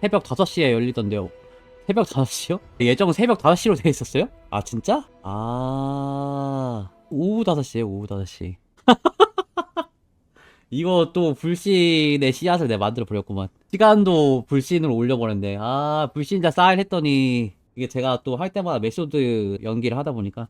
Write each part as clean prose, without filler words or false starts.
새벽 5시에 열리던데요. 새벽 5시요? 예정 새벽 5시로 돼 있었어요? 아, 진짜? 아, 오후 5시에요, 오후 5시. 이거 또 불신의 씨앗을 내가 만들어 버렸구만. 시간도 불신으로 올려버렸네. 아, 불신자 쌓일 했더니, 이게 제가 또 할 때마다 메소드 연기를 하다 보니까.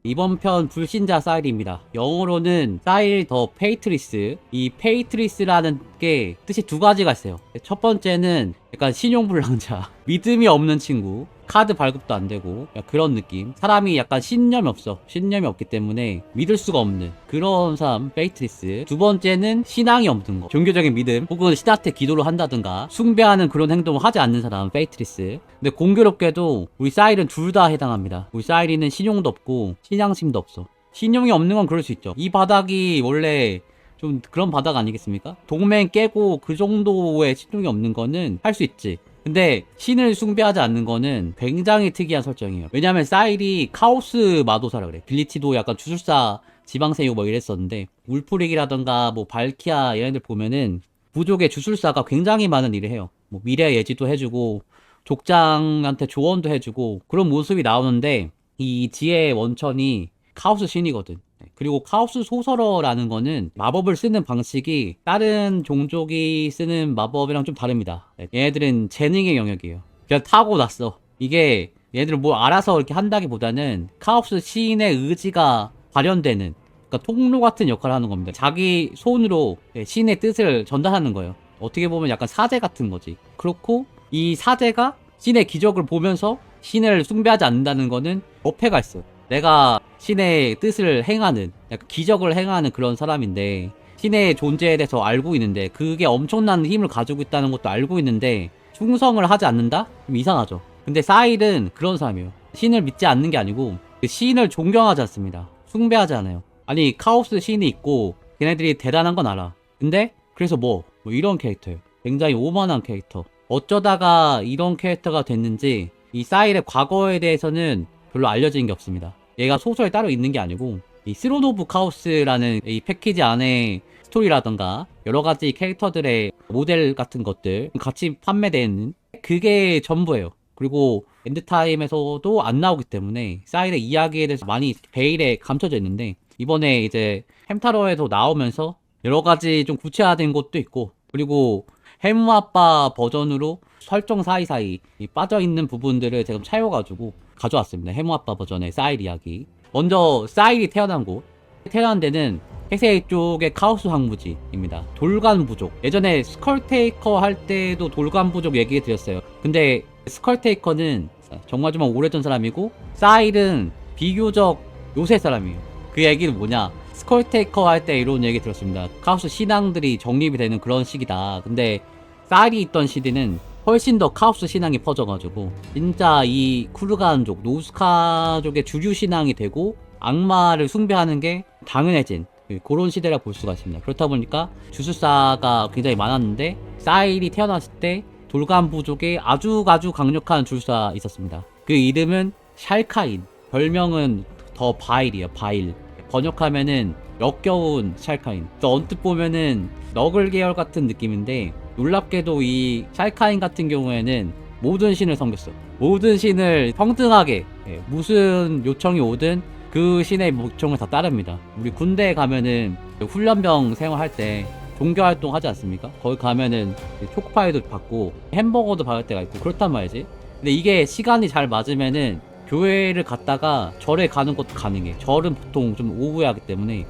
이번 편 불신자 사일입니다. 영어로는 사일 더 페이트리스. 이 페이트리스라는 게 뜻이 두 가지가 있어요. 첫 번째는 약간 신용불량자, 믿음이 없는 친구, 카드 발급도 안 되고 그런 느낌. 사람이 약간 신념이 없어. 신념이 없기 때문에 믿을 수가 없는 그런 사람 페이트리스. 두 번째는 신앙이 없는 거. 종교적인 믿음 혹은 신한테 기도를 한다든가 숭배하는 그런 행동을 하지 않는 사람 페이트리스. 근데 공교롭게도 우리 사일은 둘 다 해당합니다. 우리 사일이는 신용도 없고 신앙심도 없어. 신용이 없는 건 그럴 수 있죠. 이 바닥이 원래 좀 그런 바닥 아니겠습니까? 동맹 깨고 그 정도의 신용이 없는 거는 할 수 있지. 근데 신을 숭배하지 않는 거는 굉장히 특이한 설정이에요. 왜냐면 사일이 카오스 마도사라 그래. 빌리티도 약간 주술사 지방세유 뭐 이랬었는데 울프릭이라던가 뭐 발키아 이런 애들 보면은 부족의 주술사가 굉장히 많은 일을 해요. 뭐 미래 예지도 해주고 족장한테 조언도 해주고 그런 모습이 나오는데 이 지혜의 원천이 카오스 신이거든. 그리고 카오스 소설어라는 거는 마법을 쓰는 방식이 다른 종족이 쓰는 마법이랑 좀 다릅니다. 얘네들은 재능의 영역이에요. 그냥 타고났어. 이게 얘네들은 뭐 알아서 이렇게 한다기보다는 카오스 시인의 의지가 발현되는, 그러니까 통로 같은 역할을 하는 겁니다. 자기 손으로 시인의 뜻을 전달하는 거예요. 어떻게 보면 약간 사제 같은 거지. 그렇고 이 사제가 신의 기적을 보면서 신을 숭배하지 않는다는 거는 어폐가 있어요. 내가 신의 뜻을 행하는, 약간 기적을 행하는 그런 사람인데 신의 존재에 대해서 알고 있는데 그게 엄청난 힘을 가지고 있다는 것도 알고 있는데 충성을 하지 않는다? 좀 이상하죠. 근데 사일은 그런 사람이에요. 신을 믿지 않는 게 아니고 그 신을 존경하지 않습니다. 숭배하지 않아요. 아니 카오스 신이 있고 걔네들이 대단한 건 알아. 근데 그래서 뭐 이런 캐릭터예요. 굉장히 오만한 캐릭터. 어쩌다가 이런 캐릭터가 됐는지 이 사일의 과거에 대해서는 별로 알려진 게 없습니다. 얘가 소설에 따로 있는 게 아니고 이 스론 오브 카오스라는 이 패키지 안에 스토리라던가 여러 가지 캐릭터들의 모델 같은 것들 같이 판매되는 그게 전부예요. 그리고 엔드타임에서도 안 나오기 때문에 사일의 이야기에 대해서 많이 베일에 감춰져 있는데 이번에 이제 햄타로에서 나오면서 여러 가지 좀 구체화된 것도 있고 그리고 해무아빠 버전으로 설정 사이사이 빠져있는 부분들을 제가 채워가지고 가져왔습니다. 해무아빠 버전의 사일 이야기. 먼저 사일이 태어난 곳. 태어난 데는 폐쇄 쪽의 카오스 황무지입니다. 돌간 부족. 예전에 스컬테이커 할 때도 돌간 부족 얘기 드렸어요. 근데 스컬테이커는 정말 오래전 사람이고 사일은 비교적 요새 사람이에요. 그 얘기는 뭐냐? 스컬테이커 할 때 이런 얘기 들었습니다. 카오스 신앙들이 정립이 되는 그런 시기다. 근데 사일이 있던 시대는 훨씬 더 카오스 신앙이 퍼져가지고 진짜 이 쿠르간족, 노스카족의 주류 신앙이 되고 악마를 숭배하는 게 당연해진 그런 시대라 볼 수가 있습니다. 그렇다 보니까 주술사가 굉장히 많았는데 사일이 태어났을 때 돌간 부족에 아주 강력한 주술사 있었습니다. 그 이름은 샬카인. 별명은 더 바일이에요. 바일. 번역하면은 역겨운 샬카인. 언뜻 보면은 너글 계열 같은 느낌인데 놀랍게도 이 샬카인 같은 경우에는 모든 신을 섬겼어. 모든 신을 평등하게 무슨 요청이 오든 그 신의 요청을 다 따릅니다. 우리 군대에 가면은 훈련병 생활할 때 종교활동 하지 않습니까? 거기 가면은 초코파이도 받고 햄버거도 받을 때가 있고 그렇단 말이지. 근데 이게 시간이 잘 맞으면은 교회를 갔다가 절에 가는 것도 가능해. 절은 보통 좀 오후에 하기 때문에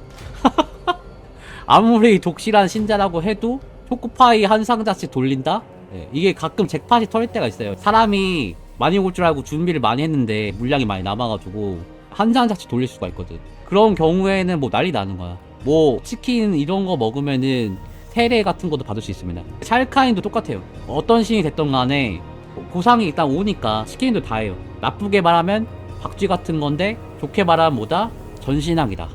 아무리 독실한 신자라고 해도 초코파이 한 상자씩 돌린다? 이게 가끔 잭팟이 터질 때가 있어요. 사람이 많이 올 줄 알고 준비를 많이 했는데 물량이 많이 남아가지고 한 상자씩 돌릴 수가 있거든. 그런 경우에는 뭐 난리 나는 거야. 뭐 치킨 이런 거 먹으면은 세례 같은 것도 받을 수 있습니다. 샬카인도 똑같아요. 어떤 신이 됐던 간에 고상이 일단 오니까 치킨도 다 해요. 나쁘게 말하면 박쥐 같은 건데 좋게 말하면 뭐다? 전신왕이다.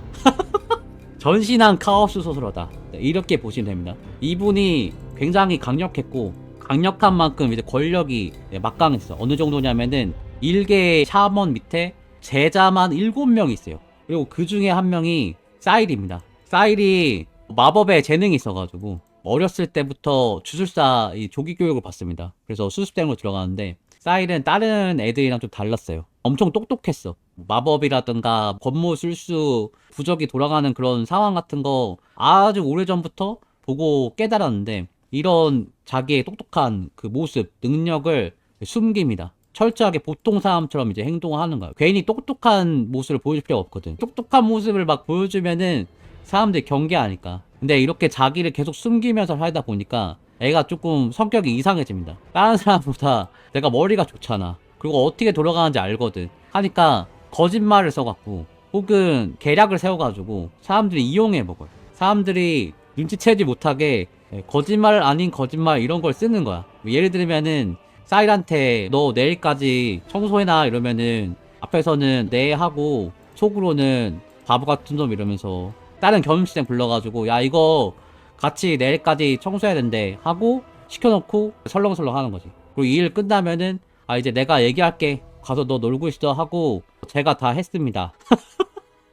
전신한 카오스 소설어다. 이렇게 보시면 됩니다. 이분이 굉장히 강력했고 강력한 만큼 이제 권력이 막강했어. 어느 정도냐면은 일개 샤먼 밑에 제자만 7명 있어요. 그리고 그 중에 한 명이 사일입니다. 사일이 마법에 재능이 있어가지고 어렸을 때부터 주술사 이 조기 교육을 받습니다. 그래서 수습생으로 들어가는데 사일은 다른 애들이랑 좀 달랐어요. 엄청 똑똑했어. 마법이라든가 권모 술수 부적이 돌아가는 그런 상황 같은 거 아주 오래전부터 보고 깨달았는데 이런 자기의 똑똑한 그 모습, 능력을 숨깁니다. 철저하게 보통 사람처럼 이제 행동하는 거야. 괜히 똑똑한 모습을 보여줄 필요가 없거든. 똑똑한 모습을 막 보여주면은 사람들이 경계하니까. 근데 이렇게 자기를 계속 숨기면서 살다 보니까 애가 조금 성격이 이상해집니다. 다른 사람보다 내가 머리가 좋잖아. 그리고 어떻게 돌아가는지 알거든. 하니까 거짓말을 써갖고 혹은 계략을 세워가지고 사람들이 이용해 먹어요. 사람들이 눈치채지 못하게 거짓말 아닌 거짓말 이런 걸 쓰는 거야. 예를 들면은 사일한테 너 내일까지 청소해놔 이러면은 앞에서는 네 하고 속으로는 바보 같은 놈 이러면서 다른 겸임시장 불러가지고 야 이거 같이 내일까지 청소해야 된대 하고 시켜놓고 설렁설렁 하는 거지. 그리고 이 일 끝나면은 아 이제 내가 얘기할게 가서 너 놀고 있어 하고 제가 다 했습니다.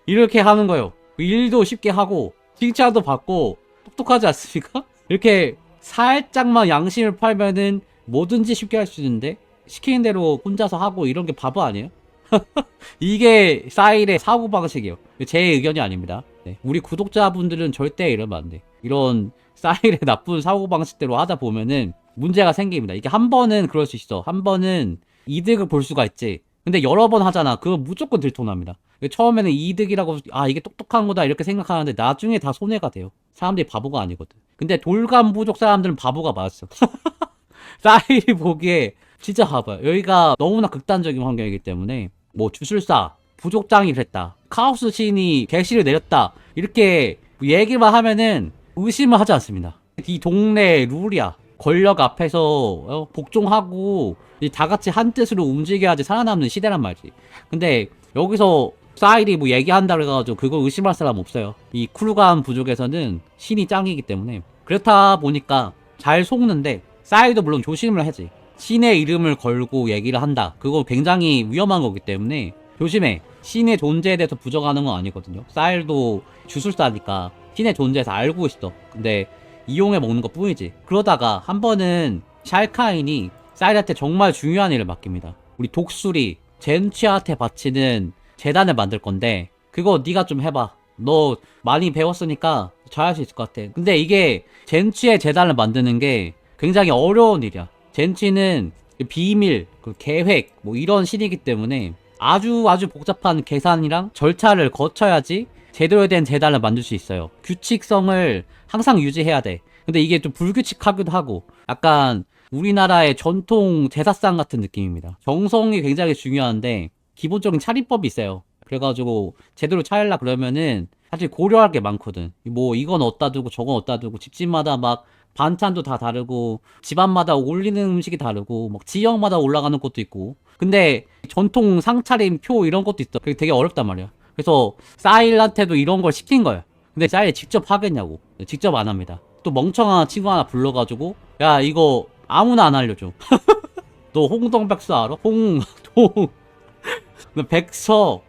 이렇게 하는 거예요. 일도 쉽게 하고 칭찬도 받고 똑똑하지 않습니까? 이렇게 살짝만 양심을 팔면은 뭐든지 쉽게 할 수 있는데 시키는 대로 혼자서 하고 이런 게 바보 아니에요? 이게 사일의 사고방식이에요. 제 의견이 아닙니다. 네. 우리 구독자분들은 절대 이러면 안 돼. 이런 사일의 나쁜 사고방식대로 하다 보면은 문제가 생깁니다. 이게 한 번은 그럴 수 있어. 한 번은 이득을 볼 수가 있지. 근데 여러 번 하잖아. 그건 무조건 들통납니다. 처음에는 이득이라고 아 이게 똑똑한 거다 이렇게 생각하는데 나중에 다 손해가 돼요. 사람들이 바보가 아니거든. 근데 돌감 부족 사람들은 바보가 맞았어. 사일이 보기에 진짜 바보야. 여기가 너무나 극단적인 환경이기 때문에 뭐 주술사, 부족장이 그랬다, 카오스 신이 계시를 내렸다 이렇게 얘기만 하면은 의심을 하지 않습니다. 이 동네 룰이야. 권력 앞에서 복종하고 다 같이 한 뜻으로 움직여야지 살아남는 시대란 말이지. 근데 여기서 사일이 뭐 얘기한다 그래가지고 그걸 의심할 사람 없어요. 이 쿠르간 부족에서는 신이 짱이기 때문에. 그렇다 보니까 잘 속는데 사일도 물론 조심을 하지. 신의 이름을 걸고 얘기를 한다. 그거 굉장히 위험한 거기 때문에 조심해. 신의 존재에 대해서 부정하는 건 아니거든요. 사일도 주술사니까 신의 존재에서 알고 있어. 근데 이용해 먹는 것 뿐이지. 그러다가 한 번은 샬카인이 사일한테 정말 중요한 일을 맡깁니다. 우리 독수리 젠취한테 바치는 재단을 만들 건데 그거 네가 좀 해봐. 너 많이 배웠으니까 잘할 수 있을 것 같아. 근데 이게 젠취의 재단을 만드는 게 굉장히 어려운 일이야. 젠취는 비밀, 그 계획 뭐 이런 신이기 때문에 아주 복잡한 계산이랑 절차를 거쳐야지 제대로 된 재단을 만들 수 있어요. 규칙성을 항상 유지해야 돼. 근데 이게 좀 불규칙하기도 하고 약간 우리나라의 전통 제사상 같은 느낌입니다. 정성이 굉장히 중요한데 기본적인 차림법이 있어요. 그래가지고 제대로 차리려 그러면은 사실 고려할 게 많거든. 뭐 이건 어디다 두고 저건 어디다 두고 집집마다 막 반찬도 다 다르고 집안마다 올리는 음식이 다르고 막 지역마다 올라가는 것도 있고 근데 전통 상차림 표 이런 것도 있어. 그게 되게 어렵단 말이야. 그래서 사일한테도 이런 걸 시킨 거야. 근데 사일이 직접 하겠냐고. 직접 안 합니다. 또 멍청한 친구 하나 불러가지고 야 이거 아무나 안 알려줘. 너 홍동백서 알아? 백서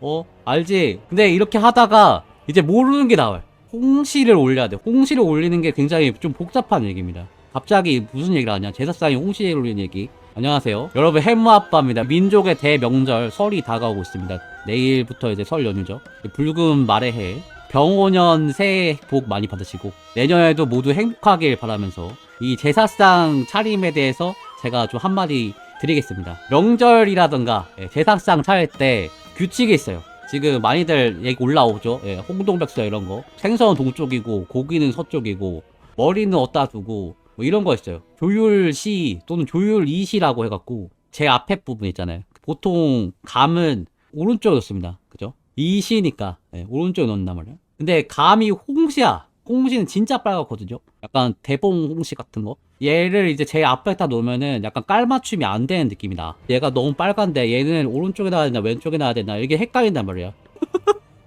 알지? 근데 이렇게 하다가 이제 모르는 게 나와요. 홍시를 올려야 돼. 홍시를 올리는 게 굉장히 좀 복잡한 얘기입니다. 갑자기 무슨 얘기를 하냐? 제사상이 홍시를 올리는 얘기. 안녕하세요. 여러분 해무아빠입니다. 민족의 대명절 설이 다가오고 있습니다. 내일부터 이제 설 연휴죠. 붉은 말의 해. 병오년 새해 복 많이 받으시고 내년에도 모두 행복하길 바라면서 이 제사상 차림에 대해서 제가 좀 한마디 드리겠습니다. 명절이라던가 제사상 차릴 때 규칙이 있어요. 지금 많이들 얘기 올라오죠. 홍동백서 이런 거. 생선은 동쪽이고 고기는 서쪽이고 머리는 어디다 두고 뭐 이런 거 있어요. 조율시 또는 조율이시라고 해갖고 제 앞에 부분 있잖아요. 보통 감은 오른쪽에 놓습니다. 그죠? 이시니까 오른쪽에 놓는단 말이에요. 근데 감이 홍시야. 홍시는 진짜 빨갛거든요. 약간 대봉 홍시 같은 거. 얘를 이제 제 앞에다 놓으면은 약간 깔맞춤이 안 되는 느낌이 나. 얘가 너무 빨간데 얘는 오른쪽에 놔야 되나 왼쪽에 놔야 되나 이게 헷갈린단 말이야.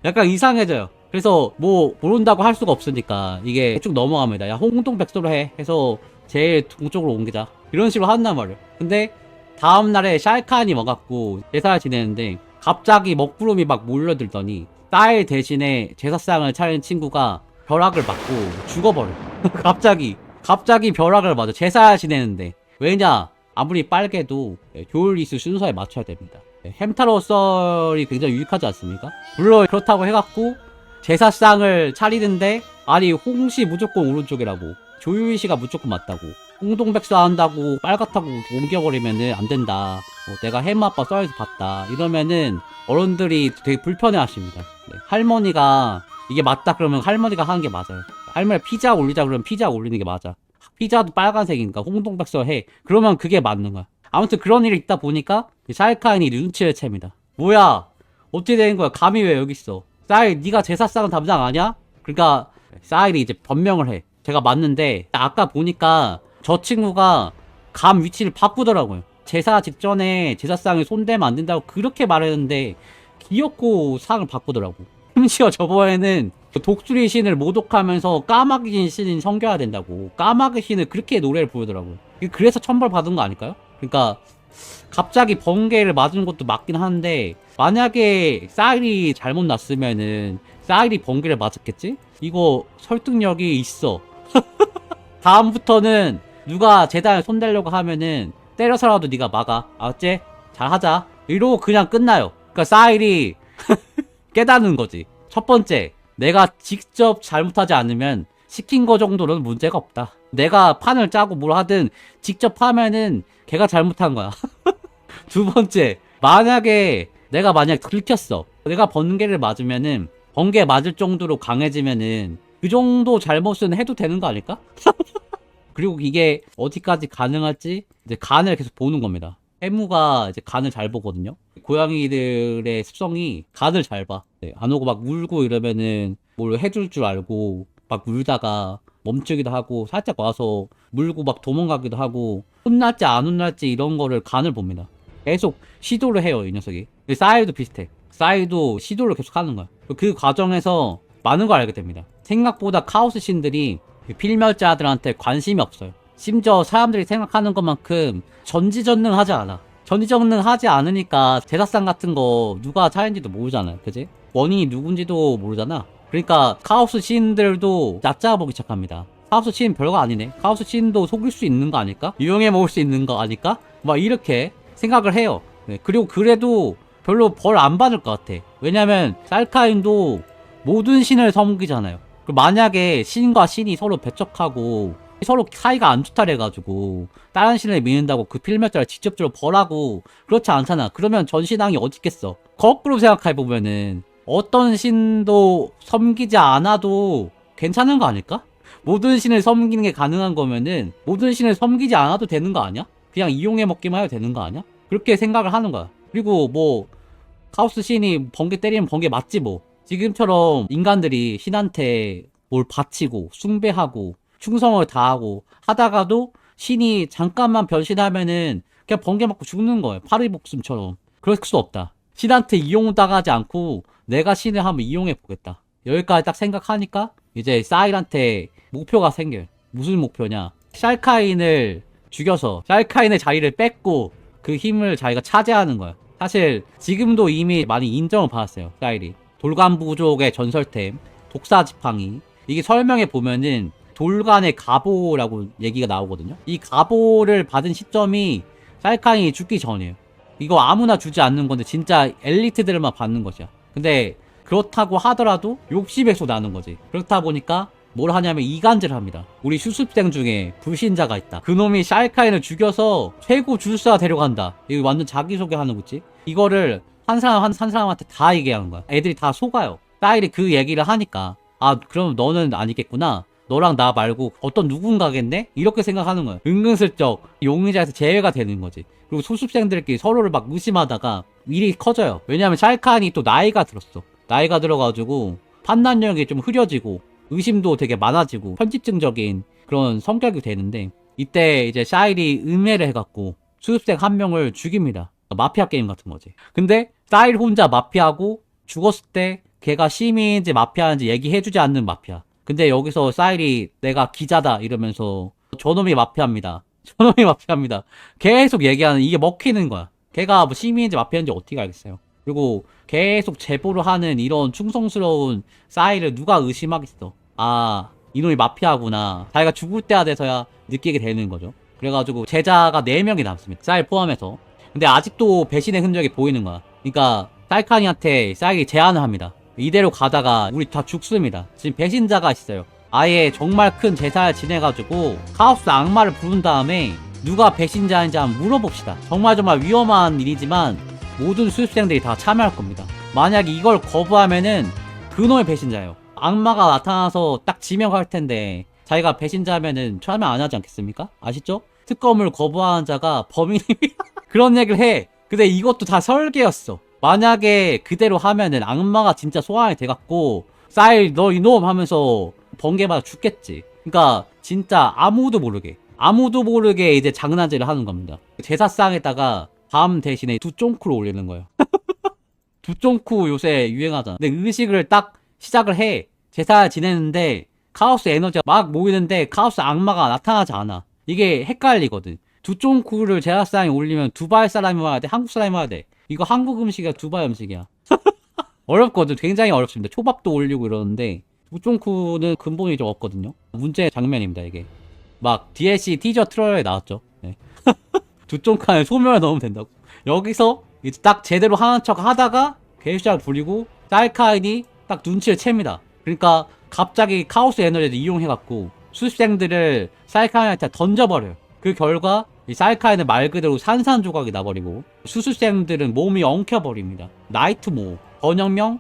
약간 이상해져요. 그래서 뭐 모른다고 할 수가 없으니까 이게 쭉 넘어갑니다. 야 홍동백서로 해 해서 제일 동쪽으로 옮기자 이런 식으로 한단 말이야. 근데 다음날에 샬칸이 와갖고 제사를 지내는데 갑자기 먹구름이 막 몰려들더니 딸 대신에 제사상을 차린 친구가 벼락을 맞고 죽어버려. 갑자기 갑자기 벼락을 맞아. 제사 지내는데. 왜냐? 아무리 빨개도 듀얼리스 순서에 맞춰야 됩니다. 햄타로 썰이 굉장히 유익하지 않습니까? 물론 그렇다고 해갖고 제사상을 차리는데 아니 홍시 무조건 오른쪽이라고, 조유희씨가 무조건 맞다고, 홍동백사 한다고 빨갛다고 옮겨버리면은 안 된다. 내가 햄아빠 썰에서 봤다. 이러면은 어른들이 되게 불편해 하십니다. 네. 할머니가 이게 맞다 그러면 할머니가 하는 게 맞아요. 할머니 피자 올리자 그러면 피자 올리는 게 맞아. 피자도 빨간색이니까 홍동백서 해. 그러면 그게 맞는 거야. 아무튼 그런 일이 있다 보니까 샬카인이 눈치를 챕니다. 뭐야? 어떻게 된 거야? 감히 왜 여기 있어? 사일, 네가 제사상 담당 아니야? 그러니까 사일이 이제 변명을 해. 제가 맞는데 아까 보니까 저 친구가 감 위치를 바꾸더라고요. 제사 직전에 제사상에 손대면 안 된다고 그렇게 말했는데 기어코 상을 바꾸더라고. 심지어 저번에는 독수리 신을 모독하면서 까마귀 신을 섬겨야 된다고 까마귀 신을 그렇게 노래를 부르더라고요. 그래서 천벌 받은 거 아닐까요? 그러니까 갑자기 번개를 맞은 것도 맞긴 한데 만약에 사일이 잘못 났으면은 사일이 번개를 맞았겠지? 이거 설득력이 있어. 다음부터는 누가 재단에 손대려고 하면은 때려서라도 네가 막아. 알았지? 잘하자. 이러고 그냥 끝나요. 그러니까 사일이 깨닫는 거지. 첫 번째, 내가 직접 잘못하지 않으면 시킨 거 정도는 문제가 없다. 내가 판을 짜고 뭘 하든 직접 하면은 걔가 잘못한 거야. 두 번째, 만약에 내가 만약 들켰어. 내가 번개를 맞으면은 번개 맞을 정도로 강해지면은 그 정도 잘못은 해도 되는 거 아닐까? 그리고 이게 어디까지 가능할지 이제 간을 계속 보는 겁니다. 해무가 이제 간을 잘 보거든요. 고양이들의 습성이 간을 잘 봐. 네, 안 오고 막 울고 이러면은 뭘 해줄 줄 알고 막 울다가 멈추기도 하고 살짝 와서 물고 막 도망가기도 하고 혼날지 안 혼날지 이런 거를 간을 봅니다. 계속 시도를 해요, 이 녀석이. 싸이도 비슷해. 싸이도 시도를 계속 하는 거야. 그 과정에서 많은 걸 알게 됩니다. 생각보다 카오스 신들이 필멸자들한테 관심이 없어요. 심지어 사람들이 생각하는 것만큼 전지전능하지 않아. 전지전능하지 않으니까 제사상 같은 거 누가 차인지도 모르잖아요. 그지? 원인이 누군지도 모르잖아. 그러니까 카오스 신들도 얕잡아보기 시작합니다. 카오스 신 별거 아니네. 카오스 신도 속일 수 있는 거 아닐까? 유용해 먹을 수 있는 거 아닐까? 막 이렇게 생각을 해요. 네. 그리고 그래도 별로 벌 안 받을 것 같아. 왜냐면 쌀카인도 모든 신을 섬기잖아요. 만약에 신과 신이 서로 배척하고 서로 사이가 안 좋다 해가지고 다른 신을 믿는다고 그 필멸자를 직접적으로 벌하고 그렇지 않잖아. 그러면 전 신앙이 어디 있겠어. 거꾸로 생각해보면은 어떤 신도 섬기지 않아도 괜찮은 거 아닐까? 모든 신을 섬기는 게 가능한 거면은 모든 신을 섬기지 않아도 되는 거 아니야? 그냥 이용해 먹기만 해도 되는 거 아니야? 그렇게 생각을 하는 거야. 그리고 뭐 카오스 신이 번개 때리면 번개 맞지 뭐. 지금처럼 인간들이 신한테 뭘 바치고 숭배하고 충성을 다하고 하다가도 신이 잠깐만 변신하면은 그냥 번개 맞고 죽는 거예요. 파리복숨처럼. 그럴 수 없다. 신한테 이용당하지 않고 내가 신을 한번 이용해 보겠다. 여기까지 딱 생각하니까 이제 사일한테 목표가 생겨요. 무슨 목표냐? 샬카인을 죽여서 샬카인의 자리를 뺏고 그 힘을 자기가 차지하는 거야. 사실 지금도 이미 많이 인정을 받았어요. 사일이. 돌간부족의 전설템 독사지팡이, 이게 설명에 보면은 돌간의 갑오라고 얘기가 나오거든요. 이 갑오를 받은 시점이 쌀카인이 죽기 전이에요. 이거 아무나 주지 않는 건데 진짜 엘리트들만 받는 것이야. 근데 그렇다고 하더라도 60에서 나는 거지. 그렇다 보니까 뭘 하냐면 이간질을 합니다. 우리 수습생 중에 불신자가 있다. 그놈이 샬카인을 죽여서 최고 주술사 데려간다. 이거 완전 자기소개하는 거지. 이거를 한 사람한테 다 얘기하는 거야. 애들이 다 속아요. 사일이 그 얘기를 하니까 아 그럼 너는 아니겠구나. 너랑 나 말고 어떤 누군가겠네? 이렇게 생각하는 거야. 은근슬쩍 용의자에서 제외가 되는 거지. 그리고 소습생들끼리 서로를 막 의심하다가 일이 커져요. 왜냐면 샬칸이 또 나이가 들었어. 나이가 들어가지고 판단력이 좀 흐려지고 의심도 되게 많아지고 편집증적인 그런 성격이 되는데 이때 이제 샤일이 음해를 해갖고 수습생 한 명을 죽입니다. 마피아 게임 같은 거지. 근데 사일 혼자 마피아고 죽었을 때 걔가 시민인지 마피아인지 얘기해주지 않는 마피아. 근데 여기서 사일이 내가 기자다 이러면서 저놈이 마피아입니다. 저놈이 마피아입니다. 계속 얘기하는 이게 먹히는 거야. 걔가 뭐 시민인지 마피아인지 어떻게 알겠어요. 그리고 계속 제보를 하는 이런 충성스러운 사일을 누가 의심하겠어. 아 이놈이 마피아구나. 자기가 죽을 때가 돼서야 느끼게 되는 거죠. 그래가지고 제자가 4명이 남습니다. 쌀 포함해서. 근데 아직도 배신의 흔적이 보이는 거야. 그러니까 쌀칸이한테 쌀이 제안을 합니다. 이대로 가다가 우리 다 죽습니다. 지금 배신자가 있어요. 아예 정말 큰 제사를 지내가지고 카오스 악마를 부른 다음에 누가 배신자인지 한번 물어봅시다. 정말 위험한 일이지만 모든 수습생들이 다 참여할 겁니다. 만약에 이걸 거부하면은 그놈의 배신자예요. 악마가 나타나서 딱 지명할 텐데 자기가 배신자면은 참여 안 하지 않겠습니까? 아시죠? 특검을 거부하는 자가 범인입니다. 그런 얘기를 해. 근데 이것도 다 설계였어. 만약에 그대로 하면은 악마가 진짜 소환이 돼갖고 쌀 너 이놈 하면서 번개마다 죽겠지. 그러니까 진짜 아무도 모르게 이제 장난질을 하는 겁니다. 제사상에다가 밤 대신에 두쫑쿠를 올리는 거예요. 두쫑쿠 요새 유행하잖아. 근데 의식을 딱 시작을 해. 제사를 지내는데 카오스 에너지가 막 모이는데 카오스 악마가 나타나지 않아. 이게 헷갈리거든. 두쫑쿠를 제사상에 올리면 두바이 사람이 와야 돼? 한국 사람이 와야 돼? 이거 한국 음식이야? 두바이 음식이야? 어렵거든. 굉장히 어렵습니다. 초밥도 올리고 이러는데 두쫑쿠는 근본이 좀 없거든요. 문제의 장면입니다 이게. 막 DLC 티저 트레일러에 나왔죠. 네. 두쫑쿠 안에 소멸을 넣으면 된다고. 여기서 이제 딱 제대로 하는 척 하다가 개수작을 부리고 쌀카인이 딱 눈치를 챕니다. 그러니까 갑자기 카오스 에너지를 이용해갖고 수습생들을 쌀카인한테 던져버려요. 그 결과 이 쌀카인은 말 그대로 산산조각이 나버리고 수습생들은 몸이 엉켜버립니다. 나이트모, 번역명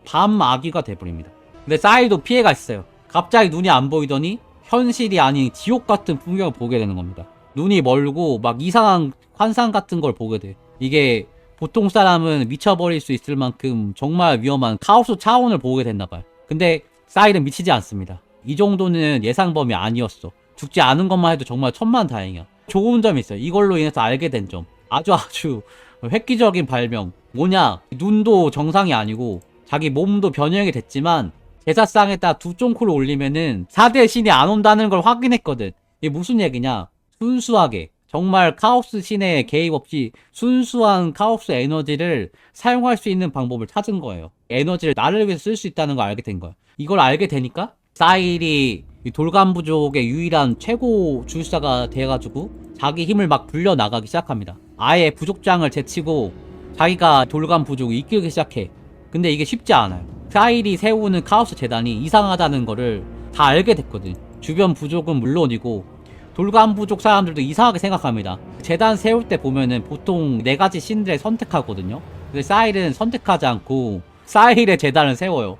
밤아귀가 돼버립니다. 근데 쌀도 피해가 있어요. 갑자기 눈이 안 보이더니 현실이 아닌 지옥 같은 풍경을 보게 되는 겁니다. 눈이 멀고 막 이상한 환상 같은 걸 보게 돼. 이게 보통 사람은 미쳐버릴 수 있을 만큼 정말 위험한 카오스 차원을 보게 됐나봐요. 근데 쌀은 미치지 않습니다. 이 정도는 예상 범위 아니었어. 죽지 않은 것만 해도 정말 천만다행이야. 좋은 점이 있어요. 이걸로 인해서 알게 된 점. 아주 획기적인 발명. 뭐냐? 눈도 정상이 아니고 자기 몸도 변형이 됐지만 제사상에다 두쫑코를 올리면은 4대 신이 안 온다는 걸 확인했거든. 이게 무슨 얘기냐? 순수하게 정말 카오스 신의 개입 없이 순수한 카오스 에너지를 사용할 수 있는 방법을 찾은 거예요. 에너지를 나를 위해서 쓸 수 있다는 걸 알게 된 거야. 이걸 알게 되니까 사일이 돌간부족의 유일한 최고 주술사가 돼가지고 자기 힘을 막 불려나가기 시작합니다. 아예 부족장을 제치고 자기가 돌간부족을 이끌기 시작해. 근데 이게 쉽지 않아요. 사일이 세우는 카오스 재단이 이상하다는 거를 다 알게 됐거든. 주변 부족은 물론이고 돌간부족 사람들도 이상하게 생각합니다. 재단 세울 때 보면은 보통 4가지 신들을 선택하거든요. 근데 사일은 선택하지 않고 사일의 재단을 세워요.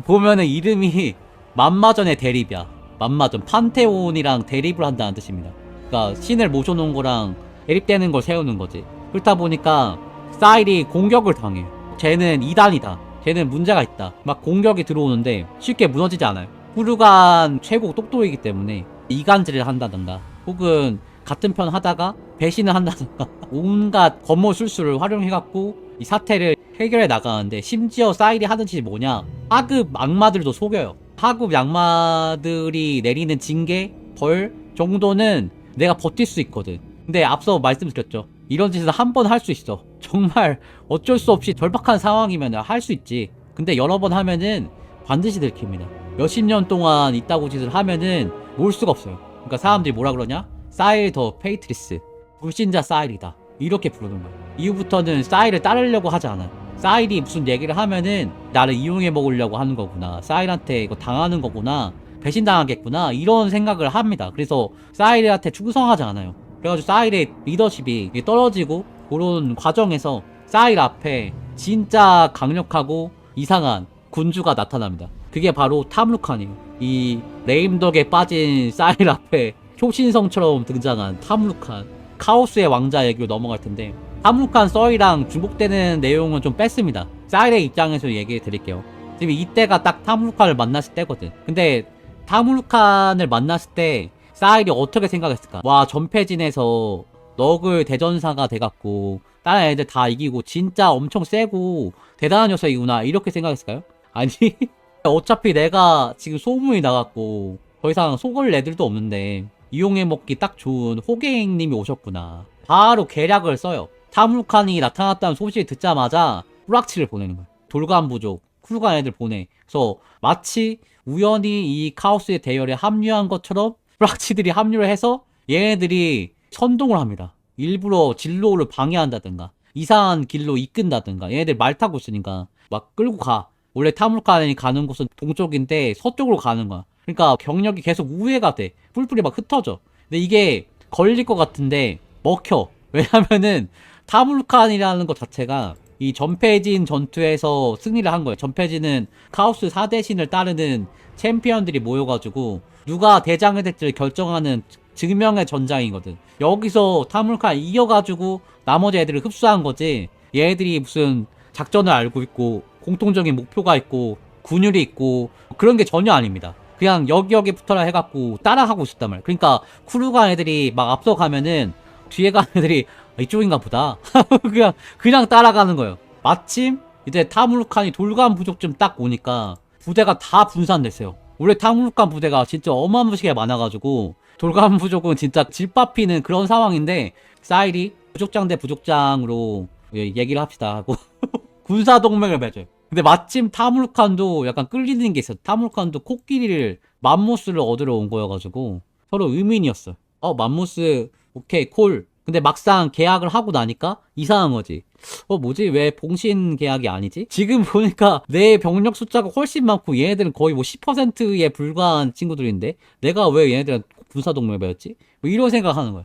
보면은 이름이 만마전의 대립이야. 만마전 판테온이랑 대립을 한다는 뜻입니다. 그러니까 신을 모셔놓은 거랑 대립되는 걸 세우는 거지. 그렇다 보니까 사일이 공격을 당해. 쟤는 2단이다. 쟤는 문제가 있다. 막 공격이 들어오는데 쉽게 무너지지 않아요. 후르간 최고 똑똑이기 때문에 이간질을 한다던가 혹은 같은 편 하다가 배신을 한다던가 온갖 거머술수를 활용해갖고 이 사태를 해결해 나가는데 심지어 사일이 하는 짓이 뭐냐? 하급 악마들도 속여요. 하급 악마들이 내리는 징계, 벌 정도는 내가 버틸 수 있거든. 근데 앞서 말씀드렸죠. 이런 짓을 한 번 할 수 있어. 정말 어쩔 수 없이 절박한 상황이면 할 수 있지. 근데 여러 번 하면은 반드시 들킵니다. 몇십 년 동안 있다고 짓을 하면은 몰 수가 없어요. 그러니까 사람들이 뭐라 그러냐? 사일 더 페이트리스. 불신자 사일이다. 이렇게 부르는 거예요. 이후부터는 사일을 따르려고 하지 않아요. 사일이 무슨 얘기를 하면은 나를 이용해 먹으려고 하는 거구나. 사일한테 이거 당하는 거구나. 배신당하겠구나. 이런 생각을 합니다. 그래서 사일한테 충성하지 않아요. 그래가지고 사일의 리더십이 떨어지고 그런 과정에서 사일 앞에 진짜 강력하고 이상한 군주가 나타납니다. 그게 바로 탐루칸이에요. 이 레임덕에 빠진 사일 앞에 효신성처럼 등장한 탐루칸. 카오스의 왕자 얘기로 넘어갈 텐데 탐루칸 썰이랑 중복되는 내용은 좀 뺐습니다. 사일의 입장에서 얘기해 드릴게요. 지금 이때가 딱 탐루칸을 만났을 때거든. 근데 탐루칸을 만났을 때 사일이 어떻게 생각했을까? 와, 전패진에서 너글 대전사가 돼갖고 다른 애들 다 이기고 진짜 엄청 세고 대단한 녀석이구나 이렇게 생각했을까요? 아니 어차피 내가 지금 소문이 나갔고 더 이상 속을 애들도 없는데 이용해 먹기 딱 좋은 호갱님이 오셨구나. 바로 계략을 써요. 탐루칸이 나타났다는 소식을 듣자마자 뿌락치를 보내는 거야. 돌간부족, 쿨간 애들 보내. 그래서 마치 우연히 이 카오스의 대열에 합류한 것처럼 프락치들이 합류를 해서 얘네들이 선동을 합니다. 일부러 진로를 방해한다든가 이상한 길로 이끈다든가. 얘네들 말 타고 있으니까 막 끌고 가. 원래 타무르칸이 가는 곳은 동쪽인데 서쪽으로 가는 거야. 그러니까 경력이 계속 우회가 돼. 뿔뿔이 막 흩어져. 근데 이게 걸릴 것 같은데 먹혀. 왜냐면은 타무르칸이라는 것 자체가 이 전페진 전투에서 승리를 한 거예요. 전페진은 카오스 4대신을 따르는 챔피언들이 모여가지고 누가 대장이 될지를 결정하는 증명의 전장이거든. 여기서 타무르칸 이겨가지고 나머지 애들을 흡수한 거지. 얘네들이 무슨 작전을 알고 있고 공통적인 목표가 있고 군율이 있고 그런 게 전혀 아닙니다. 그냥 여기 붙어라 해갖고 따라가고 있었단 말이야. 그러니까 쿠르간 애들이 막 앞서가면은 뒤에 가는 애들이 이쪽인가 보다. 그냥 따라가는 거예요. 마침 이제 타무르칸이 돌간 부족쯤 딱 오니까 부대가 다 분산됐어요. 원래 타무르칸 부대가 진짜 어마무시하게 많아가지고 돌간 부족은 진짜 질밥히는 그런 상황인데 사일이 부족장 대 부족장으로 얘기를 합시다 하고 군사 동맹을 맺어요. 근데 마침 타무르칸도 약간 끌리는 게 있어. 타무르칸도 코끼리를 맘모스를 얻으러 온 거여가지고 서로 의민이었어. 맘모스 오케이 콜. 근데 막상 계약을 하고 나니까 이상한 거지. 뭐지? 왜 봉신 계약이 아니지? 지금 보니까 내 병력 숫자가 훨씬 많고 얘네들은 거의 뭐 10%에 불과한 친구들인데 내가 왜 얘네들은 군사동맹을 맺었지? 뭐 이런 생각하는 거야.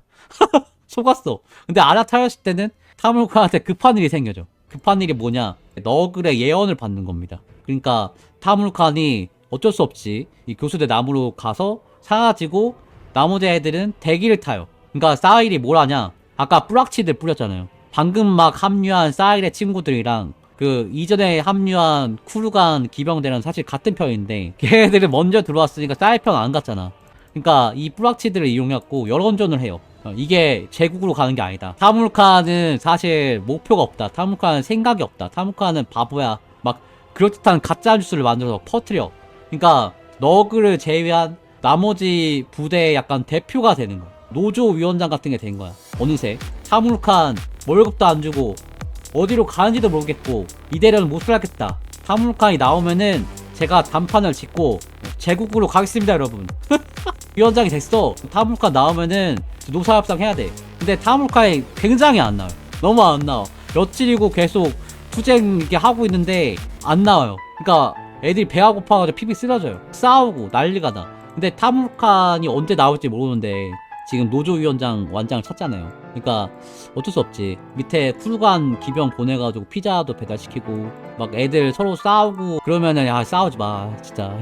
속았어. 근데 알아차렸을 때는 타무르칸한테 급한 일이 생겨져. 급한 일이 뭐냐? 너글의 예언을 받는 겁니다. 그러니까 타무르칸이 어쩔 수 없지 이 교수대 나무로 가서 사라지고 나머지 애들은 대기를 타요. 그러니까 사일이 뭘 하냐? 아까 뿌락치들 뿌렸잖아요. 방금 막 합류한 사일의 친구들이랑 그 이전에 합류한 쿠르간 기병대랑 사실 같은 편인데 걔네들은 먼저 들어왔으니까 사일 편 안 갔잖아. 그러니까 이 뿌락치들을 이용해갖고 여론전을 해요. 이게 제국으로 가는 게 아니다. 타무르칸은 사실 목표가 없다. 타무르칸은 생각이 없다. 타무르칸은 바보야. 막 그럴듯한 가짜 뉴스를 만들어서 퍼뜨려. 그러니까 너그를 제외한 나머지 부대의 약간 대표가 되는 거야. 노조 위원장 같은 게 된 거야. 어느새 타무르칸 월급도 안 주고 어디로 가는지도 모르겠고 이대로는 못 살겠다. 타무르칸이 나오면은 제가 단판을 짓고 제국으로 가겠습니다 여러분. 위원장이 됐어. 타무르칸 나오면은 노사협상 해야 돼. 근데 타무르칸이 굉장히 안 나와요. 너무 안 나와. 며칠이고 계속 투쟁 이렇게 하고 있는데 안 나와요. 그러니까 애들이 배가 고파가지고 피비 쓰러져요. 싸우고 난리가 나. 근데 타무르칸이 언제 나올지 모르는데 지금 노조위원장 완장을 찼잖아요. 그러니까 어쩔 수 없지. 밑에 쿠르간 기병 보내가지고 피자도 배달시키고 막 애들 서로 싸우고 그러면은 야 싸우지 마 진짜.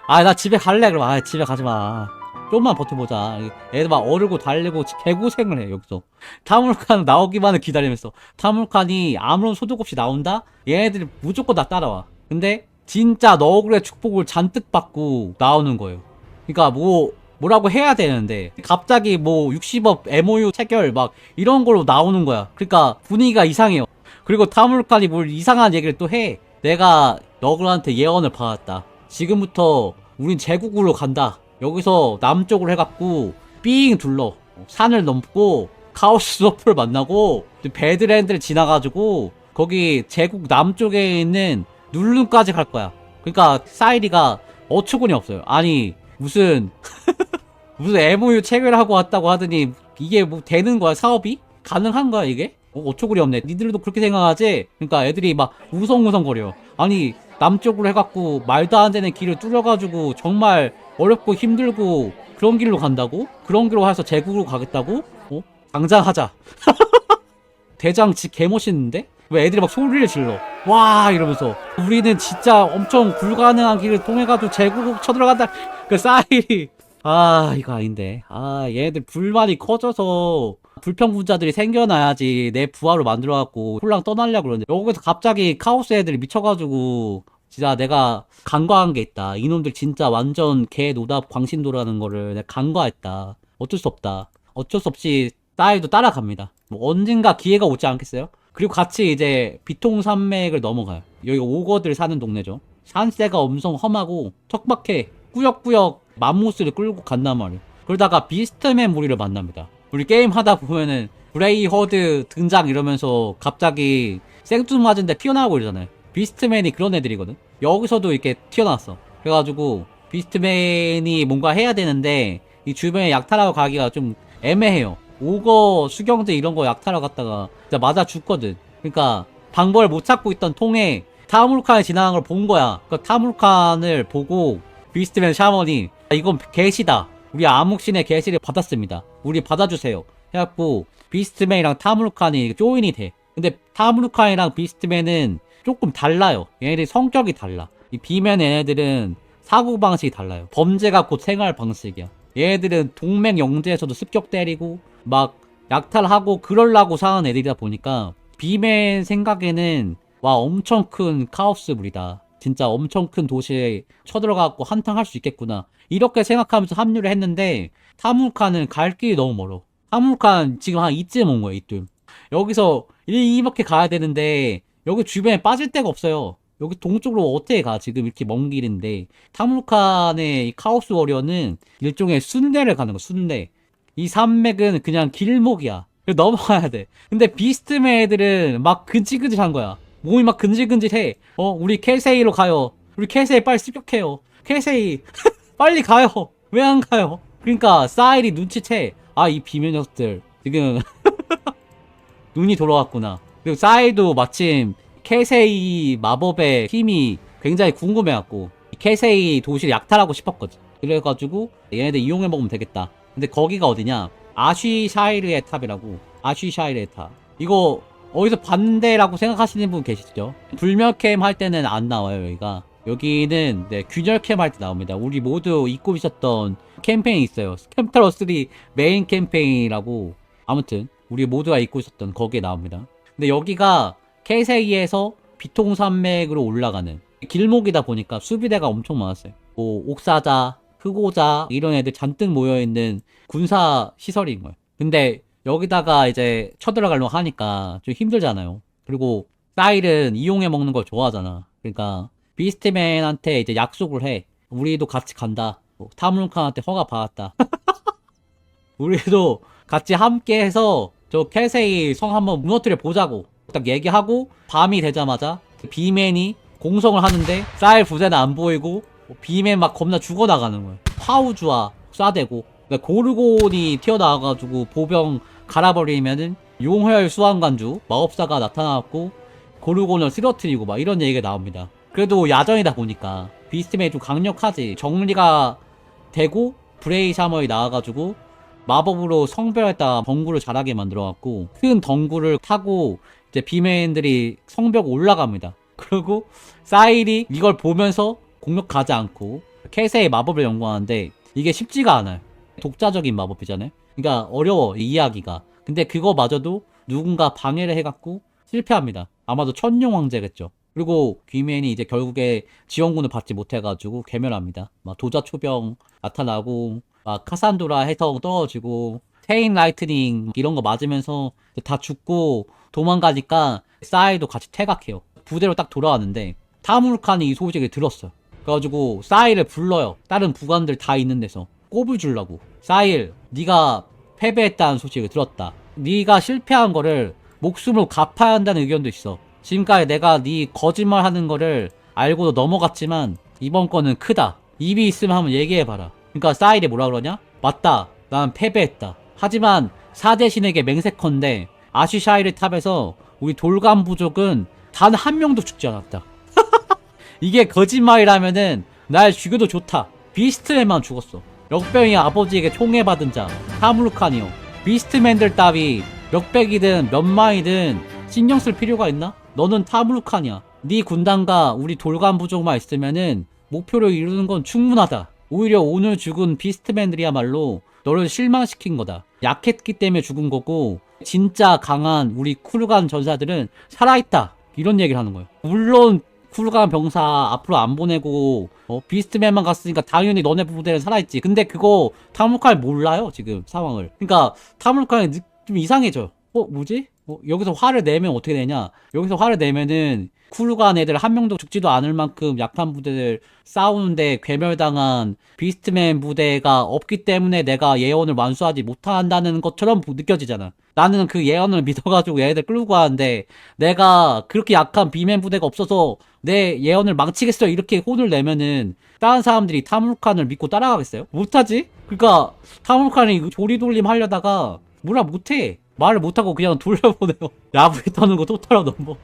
나 집에 갈래 그럼. 집에 가지 마. 좀만 버텨보자. 애들 막 어르고 달리고 개고생을 해 여기서. 타무르칸 나오기만을 기다리면서. 타무르칸이 아무런 소득 없이 나온다? 얘네들이 무조건 다 따라와. 근데 진짜 너구리의 축복을 잔뜩 받고 나오는 거예요. 그러니까 뭐라고 해야 되는데 갑자기 뭐 60억 MOU 체결 막 이런 걸로 나오는 거야. 그러니까 분위기가 이상해요. 그리고 타무르칸이 뭘 이상한 얘기를 또 해. 내가 너구리한테 예언을 받았다. 지금부터 우린 제국으로 간다. 여기서 남쪽으로 해갖고 삥 둘러 산을 넘고 카오스 소프를 만나고 배드랜드를 지나가지고 거기 제국 남쪽에 있는 눌룬까지 갈 거야. 그러니까 사이리가 어처구니 없어요. 아니 무슨 MOU 체결하고 왔다고 하더니 이게 뭐 되는 거야? 사업이? 가능한 거야 이게? 어처구니 없네. 니들도 그렇게 생각하지? 그러니까 애들이 막 우성우성거려. 아니 남쪽으로 해갖고 말도 안 되는 길을 뚫어가지고 정말 어렵고 힘들고 그런 길로 간다고? 그런 길로 해서 제국으로 가겠다고? 당장 하자. 대장 지 개멋있는데? 왜 애들이 막 소리를 질러? 와 이러면서 우리는 진짜 엄청 불가능한 길을 통해가지고 제국 쳐들어간다. 그 사일이 이거 아닌데. 얘네들 불만이 커져서 불평분자들이 생겨나야지 내 부하로 만들어갖고 홀랑 떠나려고 그러는데 여기서 갑자기 카오스 애들이 미쳐가지고 진짜 내가 간과한 게 있다. 이놈들 진짜 완전 개노답 광신도라는 거를 내가 간과했다. 어쩔 수 없다. 어쩔 수 없이 사일도 따라갑니다. 뭐 언젠가 기회가 오지 않겠어요? 그리고 같이 이제 비통산맥을 넘어가요. 여기 오거들 사는 동네죠. 산세가 엄청 험하고 척박해. 꾸역꾸역 맘모스를 끌고 간단 말이에요. 그러다가 비스트맨 무리를 만납니다. 우리 게임 하다 보면은 브레이 허드 등장 이러면서 갑자기 생뚱맞은데 튀어나오고 이러잖아요. 비스트맨이 그런 애들이거든. 여기서도 이렇게 튀어나왔어. 그래가지고 비스트맨이 뭔가 해야 되는데 이 주변에 약탈하러 가기가 좀 애매해요. 오거 수경제 이런 거 약탈하러 갔다가 진짜 맞아 죽거든. 그러니까 방법을 못 찾고 있던 통에 타무르칸이 지나간 걸 본 거야. 그 타무르칸을 보고 비스트맨 샤머니 이건 계시다. 우리 암흑신의 계시를 받았습니다. 우리 받아주세요. 해갖고 비스트맨이랑 타무르칸이 조인이 돼. 근데 타무르칸이랑 비스트맨은 조금 달라요. 얘네들이 성격이 달라. 이 비맨 얘네들은 사고방식이 달라요. 범죄가 곧 생활 방식이야. 얘네들은 동맹 영재에서도 습격 때리고 막 약탈하고 그럴라고 사는 애들이다 보니까 비맨 생각에는 와 엄청 큰 카오스물이다. 진짜 엄청 큰 도시에 쳐들어가고 한탕할 수 있겠구나. 이렇게 생각하면서 합류를 했는데 타무르칸은 갈 길이 너무 멀어. 타무르칸 지금 한 이쯤 온 거야 이쯤. 여기서 이렇게 가야 되는데 여기 주변에 빠질 데가 없어요. 여기 동쪽으로 어떻게 가? 지금 이렇게 먼 길인데 타무르칸의 이 카오스 워리어는 일종의 순례를 가는 거야. 순례. 이 산맥은 그냥 길목이야. 넘어가야 돼. 근데 비스트맨 애들은 막 근질근질한 거야. 몸이 막 근질근질해. 우리 캐세이로 가요. 우리 캐세이 빨리 습격해요. 캐세이 빨리 가요. 왜 안 가요? 그러니까 사일이 눈치채. 아, 이 비밀 녀석들 지금 눈이 돌아왔구나. 그리고 사일도 마침 캐세이 마법의 힘이 굉장히 궁금해갖고 캐세이 도시를 약탈하고 싶었거든. 그래가지고 얘네들 이용해 먹으면 되겠다. 근데 거기가 어디냐? 아쉬샤이르의 탑이라고. 아쉬샤이르의 탑. 이거 어디서 봤는데라고 생각하시는 분 계시죠? 불멸캠 할 때는 안 나와요, 여기가. 여기는 네, 균열캠 할 때 나옵니다. 우리 모두 잊고 있었던 캠페인이 있어요. 스캠터러 3 메인 캠페인이라고. 아무튼 우리 모두가 잊고 있었던 거기에 나옵니다. 근데 여기가 케세이에서 비통산맥으로 올라가는 길목이다 보니까 수비대가 엄청 많았어요. 뭐 옥사자, 흑오자 이런 애들 잔뜩 모여있는 군사 시설인 거예요. 근데 여기다가 이제 쳐들어가려고 하니까 좀 힘들잖아요. 그리고 사일은 이용해 먹는 걸 좋아하잖아. 그러니까 비스트맨한테 이제 약속을 해. 우리도 같이 간다. 타무르칸한테 허가 받았다. 우리도 같이 함께 해서 저 캐세이 성 한번 무너뜨려 보자고 딱 얘기하고 밤이 되자마자 비맨이 공성을 하는데 사일 부대는 안 보이고 비맨 막 겁나 죽어나가는 거예요. 파우주와 쏴대고 그러니까 고르곤이 튀어나와가지고 보병 갈아버리면은 용혈 수환관주 마법사가 나타나갖고 고르곤을 쓰러뜨리고 막 이런 얘기가 나옵니다. 그래도 야전이다 보니까 비스트맨이 좀 강력하지. 정리가 되고 브레이 샤머이 나와가지고 마법으로 성벽에다 덩굴을 자라게 만들어갖고 큰 덩굴을 타고 이제 비맨들이 성벽 올라갑니다. 그리고 사일이 이걸 보면서 공격하지 않고 캐세의 마법을 연구하는데 이게 쉽지가 않아요. 독자적인 마법이잖아요. 그러니까 어려워 이 이야기가. 근데 그거마저도 누군가 방해를 해갖고 실패합니다. 아마도 천룡 황제겠죠. 그리고 귀맨이 이제 결국에 지원군을 받지 못해가지고 괴멸합니다. 막 도자 초병 나타나고 막 카산도라 해성 떨어지고 테인 라이트닝 이런 거 맞으면서 다 죽고 도망가니까 사이도 같이 퇴각해요. 부대로 딱 돌아왔는데 타무르칸이 이 소식을 들었어요. 그래가지고 사이를 불러요. 다른 부관들 다 있는 데서 꼽을 주려고. 사일, 네가 패배했다는 소식을 들었다. 네가 실패한 거를 목숨으로 갚아야 한다는 의견도 있어. 지금까지 내가 네 거짓말 하는 거를 알고도 넘어갔지만 이번 거는 크다. 입이 있으면 한번 얘기해봐라. 그러니까 사일이 뭐라 그러냐? 맞다. 난 패배했다. 하지만 사대신에게 맹세컨대 아쉬샤이르 탑에서 우리 돌감 부족은 단 한 명도 죽지 않았다. 이게 거짓말이라면은 날 죽여도 좋다. 비스트맨만 죽었어. 역병이 아버지에게 총애받은 자 타무르칸이요. 비스트맨들 따위 역백이든 몇마이든 신경 쓸 필요가 있나? 너는 타무르칸이야. 네 군단과 우리 돌감 부족만 있으면은 목표를 이루는 건 충분하다. 오히려 오늘 죽은 비스트맨들이야말로 너를 실망시킨 거다. 약했기 때문에 죽은 거고 진짜 강한 우리 쿠르간 전사들은 살아있다. 이런 얘기를 하는 거예요. 물론 쿠르간 병사 앞으로 안 보내고 비스트맨만 갔으니까 당연히 너네 부대는 살아있지. 근데 그거 타무르칸이 몰라요 지금 상황을. 그러니까 타무르칸이 좀 이상해져요. 뭐지? 여기서 화를 내면 어떻게 되냐? 여기서 화를 내면은 쿠르간 애들 한 명도 죽지도 않을 만큼 약한 부대들 싸우는데 괴멸당한 비스트맨 부대가 없기 때문에 내가 예언을 완수하지 못한다는 것처럼 느껴지잖아. 나는 그 예언을 믿어가지고 얘네들 끌고 가는데 내가 그렇게 약한 비맨 부대가 없어서 내 예언을 망치겠어 이렇게 혼을 내면은 다른 사람들이 타무르칸을 믿고 따라가겠어요? 못하지? 그러니까 타무르칸이 조리돌림 하려다가 뭐라 못해. 말을 못하고 그냥 돌려보내요. 야구에 떠는 거 또 털어 넘어.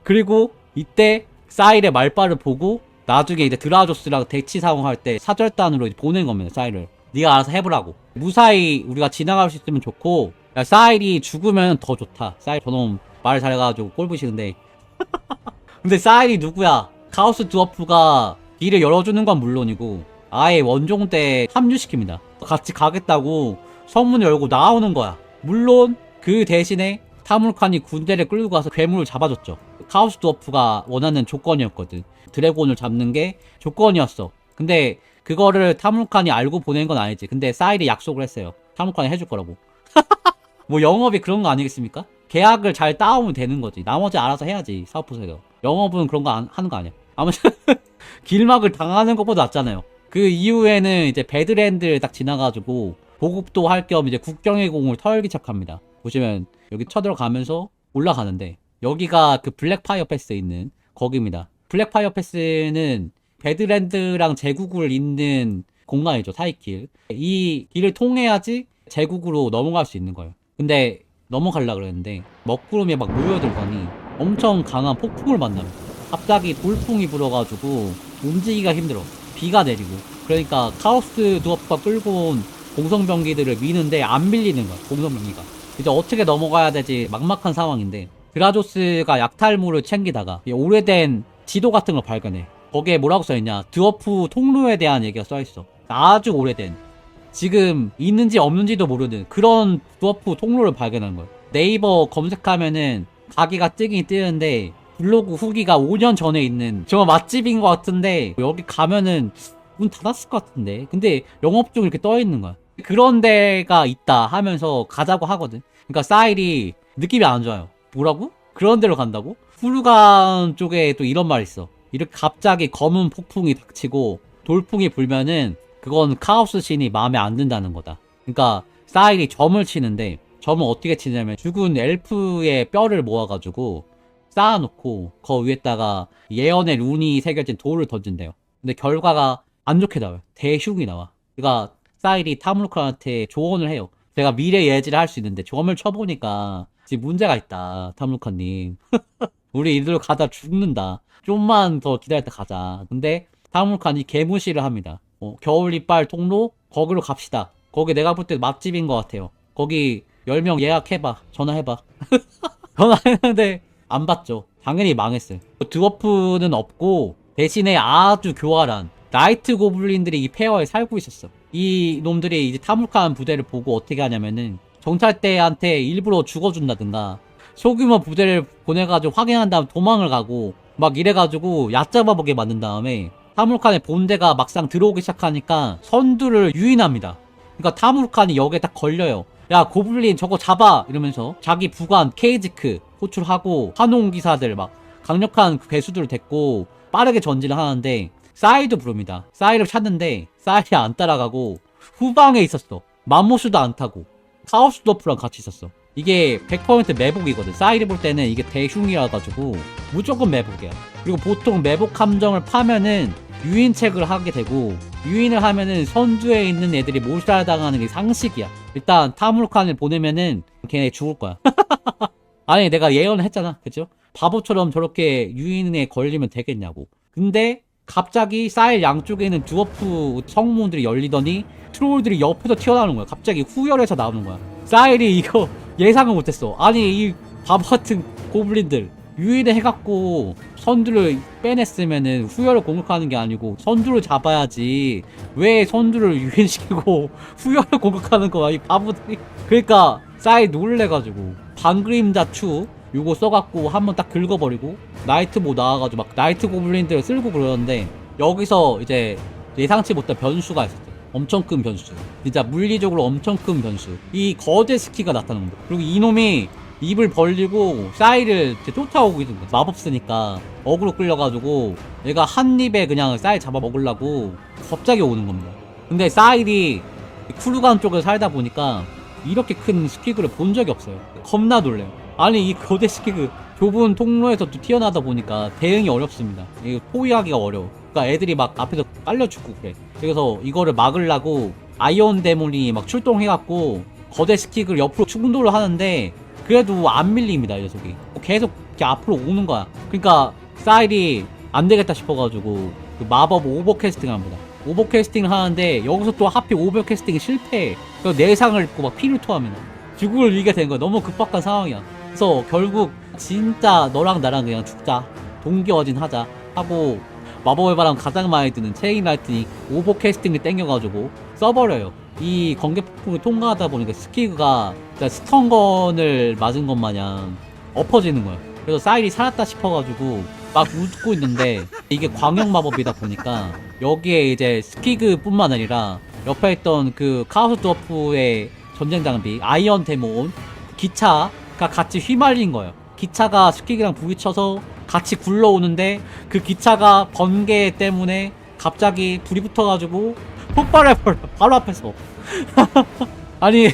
그리고 이때 사일의 말빨을 보고 나중에 이제 드라조스랑 대치 상황할 때 사절단으로 이제 보낸 겁니다. 사일을. 네가 알아서 해보라고. 무사히 우리가 지나갈 수 있으면 좋고, 야, 사일이 죽으면 더 좋다. 사일 저놈 말 잘해가지고 꼴보시는데. 근데 사일이 누구야? 카오스 드워프가 길을 열어주는 건 물론이고 아예 원종 때 합류시킵니다. 같이 가겠다고 성문을 열고 나오는 거야. 물론 그 대신에 타무르칸이 군대를 끌고 가서 괴물을 잡아줬죠. 카오스 드워프가 원하는 조건이었거든. 드래곤을 잡는 게 조건이었어. 근데 그거를 타무르칸이 알고 보낸 건 아니지. 근데 사일이 약속을 했어요. 타무르칸이 해줄 거라고. 뭐 영업이 그런 거 아니겠습니까? 계약을 잘 따오면 되는 거지. 나머지 알아서 해야지. 사업부서가. 영업은 그런 거 하는 거 아니야. 아무튼 길막을 당하는 것보다 낫잖아요. 그 이후에는 이제 배드랜드를 딱 지나가지고 보급도 할 겸 이제 국경의 공을 털기 시작합니다. 보시면 여기 쳐들어가면서 올라가는데 여기가 그 블랙파이어 패스에 있는 거기입니다. 블랙파이어 패스는 배드랜드랑 제국을 잇는 공간이죠. 사이길. 이 길을 통해야지 제국으로 넘어갈 수 있는 거예요. 근데 넘어가려고 그랬는데 먹구름이 막 모여들더니 엄청 강한 폭풍을 만납니다. 갑자기 돌풍이 불어가지고 움직이기가 힘들어. 비가 내리고. 그러니까 카오스 드워프가 끌고 온 공성병기들을 미는데 안 밀리는 거야. 공성병기가. 이제 어떻게 넘어가야 되지 막막한 상황인데 드라조스가 약탈물을 챙기다가 오래된 지도 같은 걸 발견해. 거기에 뭐라고 써있냐, 드워프 통로에 대한 얘기가 써있어. 아주 오래된, 지금 있는지 없는지도 모르는 그런 드워프 통로를 발견한 거야. 네이버 검색하면은 가게가 뜨긴 뜨는데 블로그 후기가 5년 전에 있는 정말 맛집인 것 같은데 여기 가면은 문 닫았을 것 같은데 근데 영업 중 이렇게 떠있는 거야. 그런 데가 있다 하면서 가자고 하거든. 그러니까 사일이 느낌이 안 좋아요. 뭐라고? 그런 데로 간다고? 후르간 쪽에 또 이런 말 있어. 이렇게 갑자기 검은 폭풍이 닥치고 돌풍이 불면은 그건 카오스 신이 마음에 안 든다는 거다. 그러니까 사일이 점을 치는데 점을 어떻게 치냐면 죽은 엘프의 뼈를 모아가지고 쌓아놓고 그 위에다가 예언의 룬이 새겨진 돌을 던진대요. 근데 결과가 안 좋게 나와요. 대흉이 나와. 그러니까 사일이 타무르칸한테 조언을 해요. 제가 미래 예지를 할 수 있는데 점을 쳐보니까 지금 문제가 있다. 타무르칸님. 우리 이대로 가다 죽는다. 좀만 더 기다렸다 가자. 근데 타무르칸이 개무시를 합니다. 겨울 이빨 통로 거기로 갑시다. 거기 내가 볼 때 맛집인 것 같아요. 거기 10명 예약해봐. 전화해봐. 전화했는데 안 받죠. 당연히 망했어요. 드워프는 없고 대신에 아주 교활한 나이트 고블린들이 이 페어에 살고 있었어. 이 놈들이 이제 타무르칸 부대를 보고 어떻게 하냐면은 정찰대한테 일부러 죽어준다든가 소규모 부대를 보내가지고 확인한 다음 도망을 가고 막 이래가지고 얕잡아보게 만든 다음에 타무르칸의 본대가 막상 들어오기 시작하니까 선두를 유인합니다. 그러니까 타무르칸이 여기에 딱 걸려요. 야 고블린 저거 잡아 이러면서 자기 부관 케이지크 호출하고 환홍기사들 막 강력한 괴수들을 데리고 빠르게 전진을 하는데 사일도 부릅니다. 사일을 찾는데 사일이 안 따라가고 후방에 있었어. 맘모스도 안 타고 카오스 도프랑 같이 있었어. 이게 100% 매복이거든. 사일이 볼 때는 이게 대흉이라 가지고 무조건 매복이야. 그리고 보통 매복 함정을 파면은 유인책을 하게 되고 유인을 하면은 선두에 있는 애들이 몰살당하는 게 상식이야. 일단 타무르칸을 보내면은 걔네 죽을 거야. 아니 내가 예언을 했잖아. 그죠? 바보처럼 저렇게 유인에 걸리면 되겠냐고. 근데 갑자기 사일 양쪽에 있는 드워프 성문들이 열리더니 트롤들이 옆에서 튀어나오는 거야. 갑자기 후열에서 나오는 거야. 사일이 이거 예상을 못했어. 아니 이 바보 같은 고블린들 유인을 해갖고 선두를 빼냈으면은 후열을 공격하는 게 아니고 선두를 잡아야지. 왜 선두를 유인시키고 후열을 공격하는 거야 이 바보들이. 그러니까 사일 놀래가지고 반그림자 2 요거 써갖고 한번 딱 긁어버리고 나이트 뭐 나와가지고 막 나이트 고블린들 쓸고 그러는데 여기서 이제 예상치 못한 변수가 있었죠. 엄청 큰 변수. 진짜 물리적으로 엄청 큰 변수. 이 거대 스키가 나타납니다. 그리고 이놈이 입을 벌리고 사이를 이제 쫓아오고 있는 거야. 마법 쓰니까 어그로 끌려가지고 얘가 한 입에 그냥 사이 잡아먹으려고 갑자기 오는 겁니다. 근데 사일이 쿠르간 쪽에 살다 보니까 이렇게 큰 스퀴그를 본 적이 없어요. 겁나 놀래요. 아니 이 거대 스퀴그 좁은 통로에서 또 튀어나다 보니까 대응이 어렵습니다. 이거 포위하기가 어려워. 그러니까 애들이 막 앞에서 깔려 죽고 그래. 그래서 이거를 막으려고 아이언 데몬이 막 출동해갖고 거대 스퀴그를 옆으로 충돌을 하는데 그래도 안 밀립니다. 이 녀석이 계속 이렇게 앞으로 오는 거야. 그러니까 사일이 안 되겠다 싶어가지고 그 마법 오버캐스팅을 합니다. 오버캐스팅을 하는데 여기서 또 하필 오버캐스팅이 실패해. 그래서 내상을 입고 막 피를 토합니다. 죽음을 위기가 된 거야. 너무 급박한 상황이야. 그래서 결국 진짜 너랑 나랑 그냥 죽자, 동기어진 하자 하고 마법의 바람 가장 많이 드는 체인 라이트닝 오버캐스팅을 땡겨가지고 써버려요. 이 번개폭풍을 통과하다 보니까 스키그가 스턴건을 맞은 것 마냥 엎어지는 거야. 그래서 사일이 살았다 싶어가지고 막 웃고 있는데 이게 광역 마법이다 보니까 여기에 이제 스키그 뿐만 아니라 옆에 있던 그 카오스 드워프의 전쟁 장비 아이언 데몬 기차가 같이 휘말린 거예요. 기차가 스키그랑 부딪혀서 같이 굴러오는데 그 기차가 번개 때문에 갑자기 불이 붙어가지고 폭발해버려. 바로 앞에서. 아니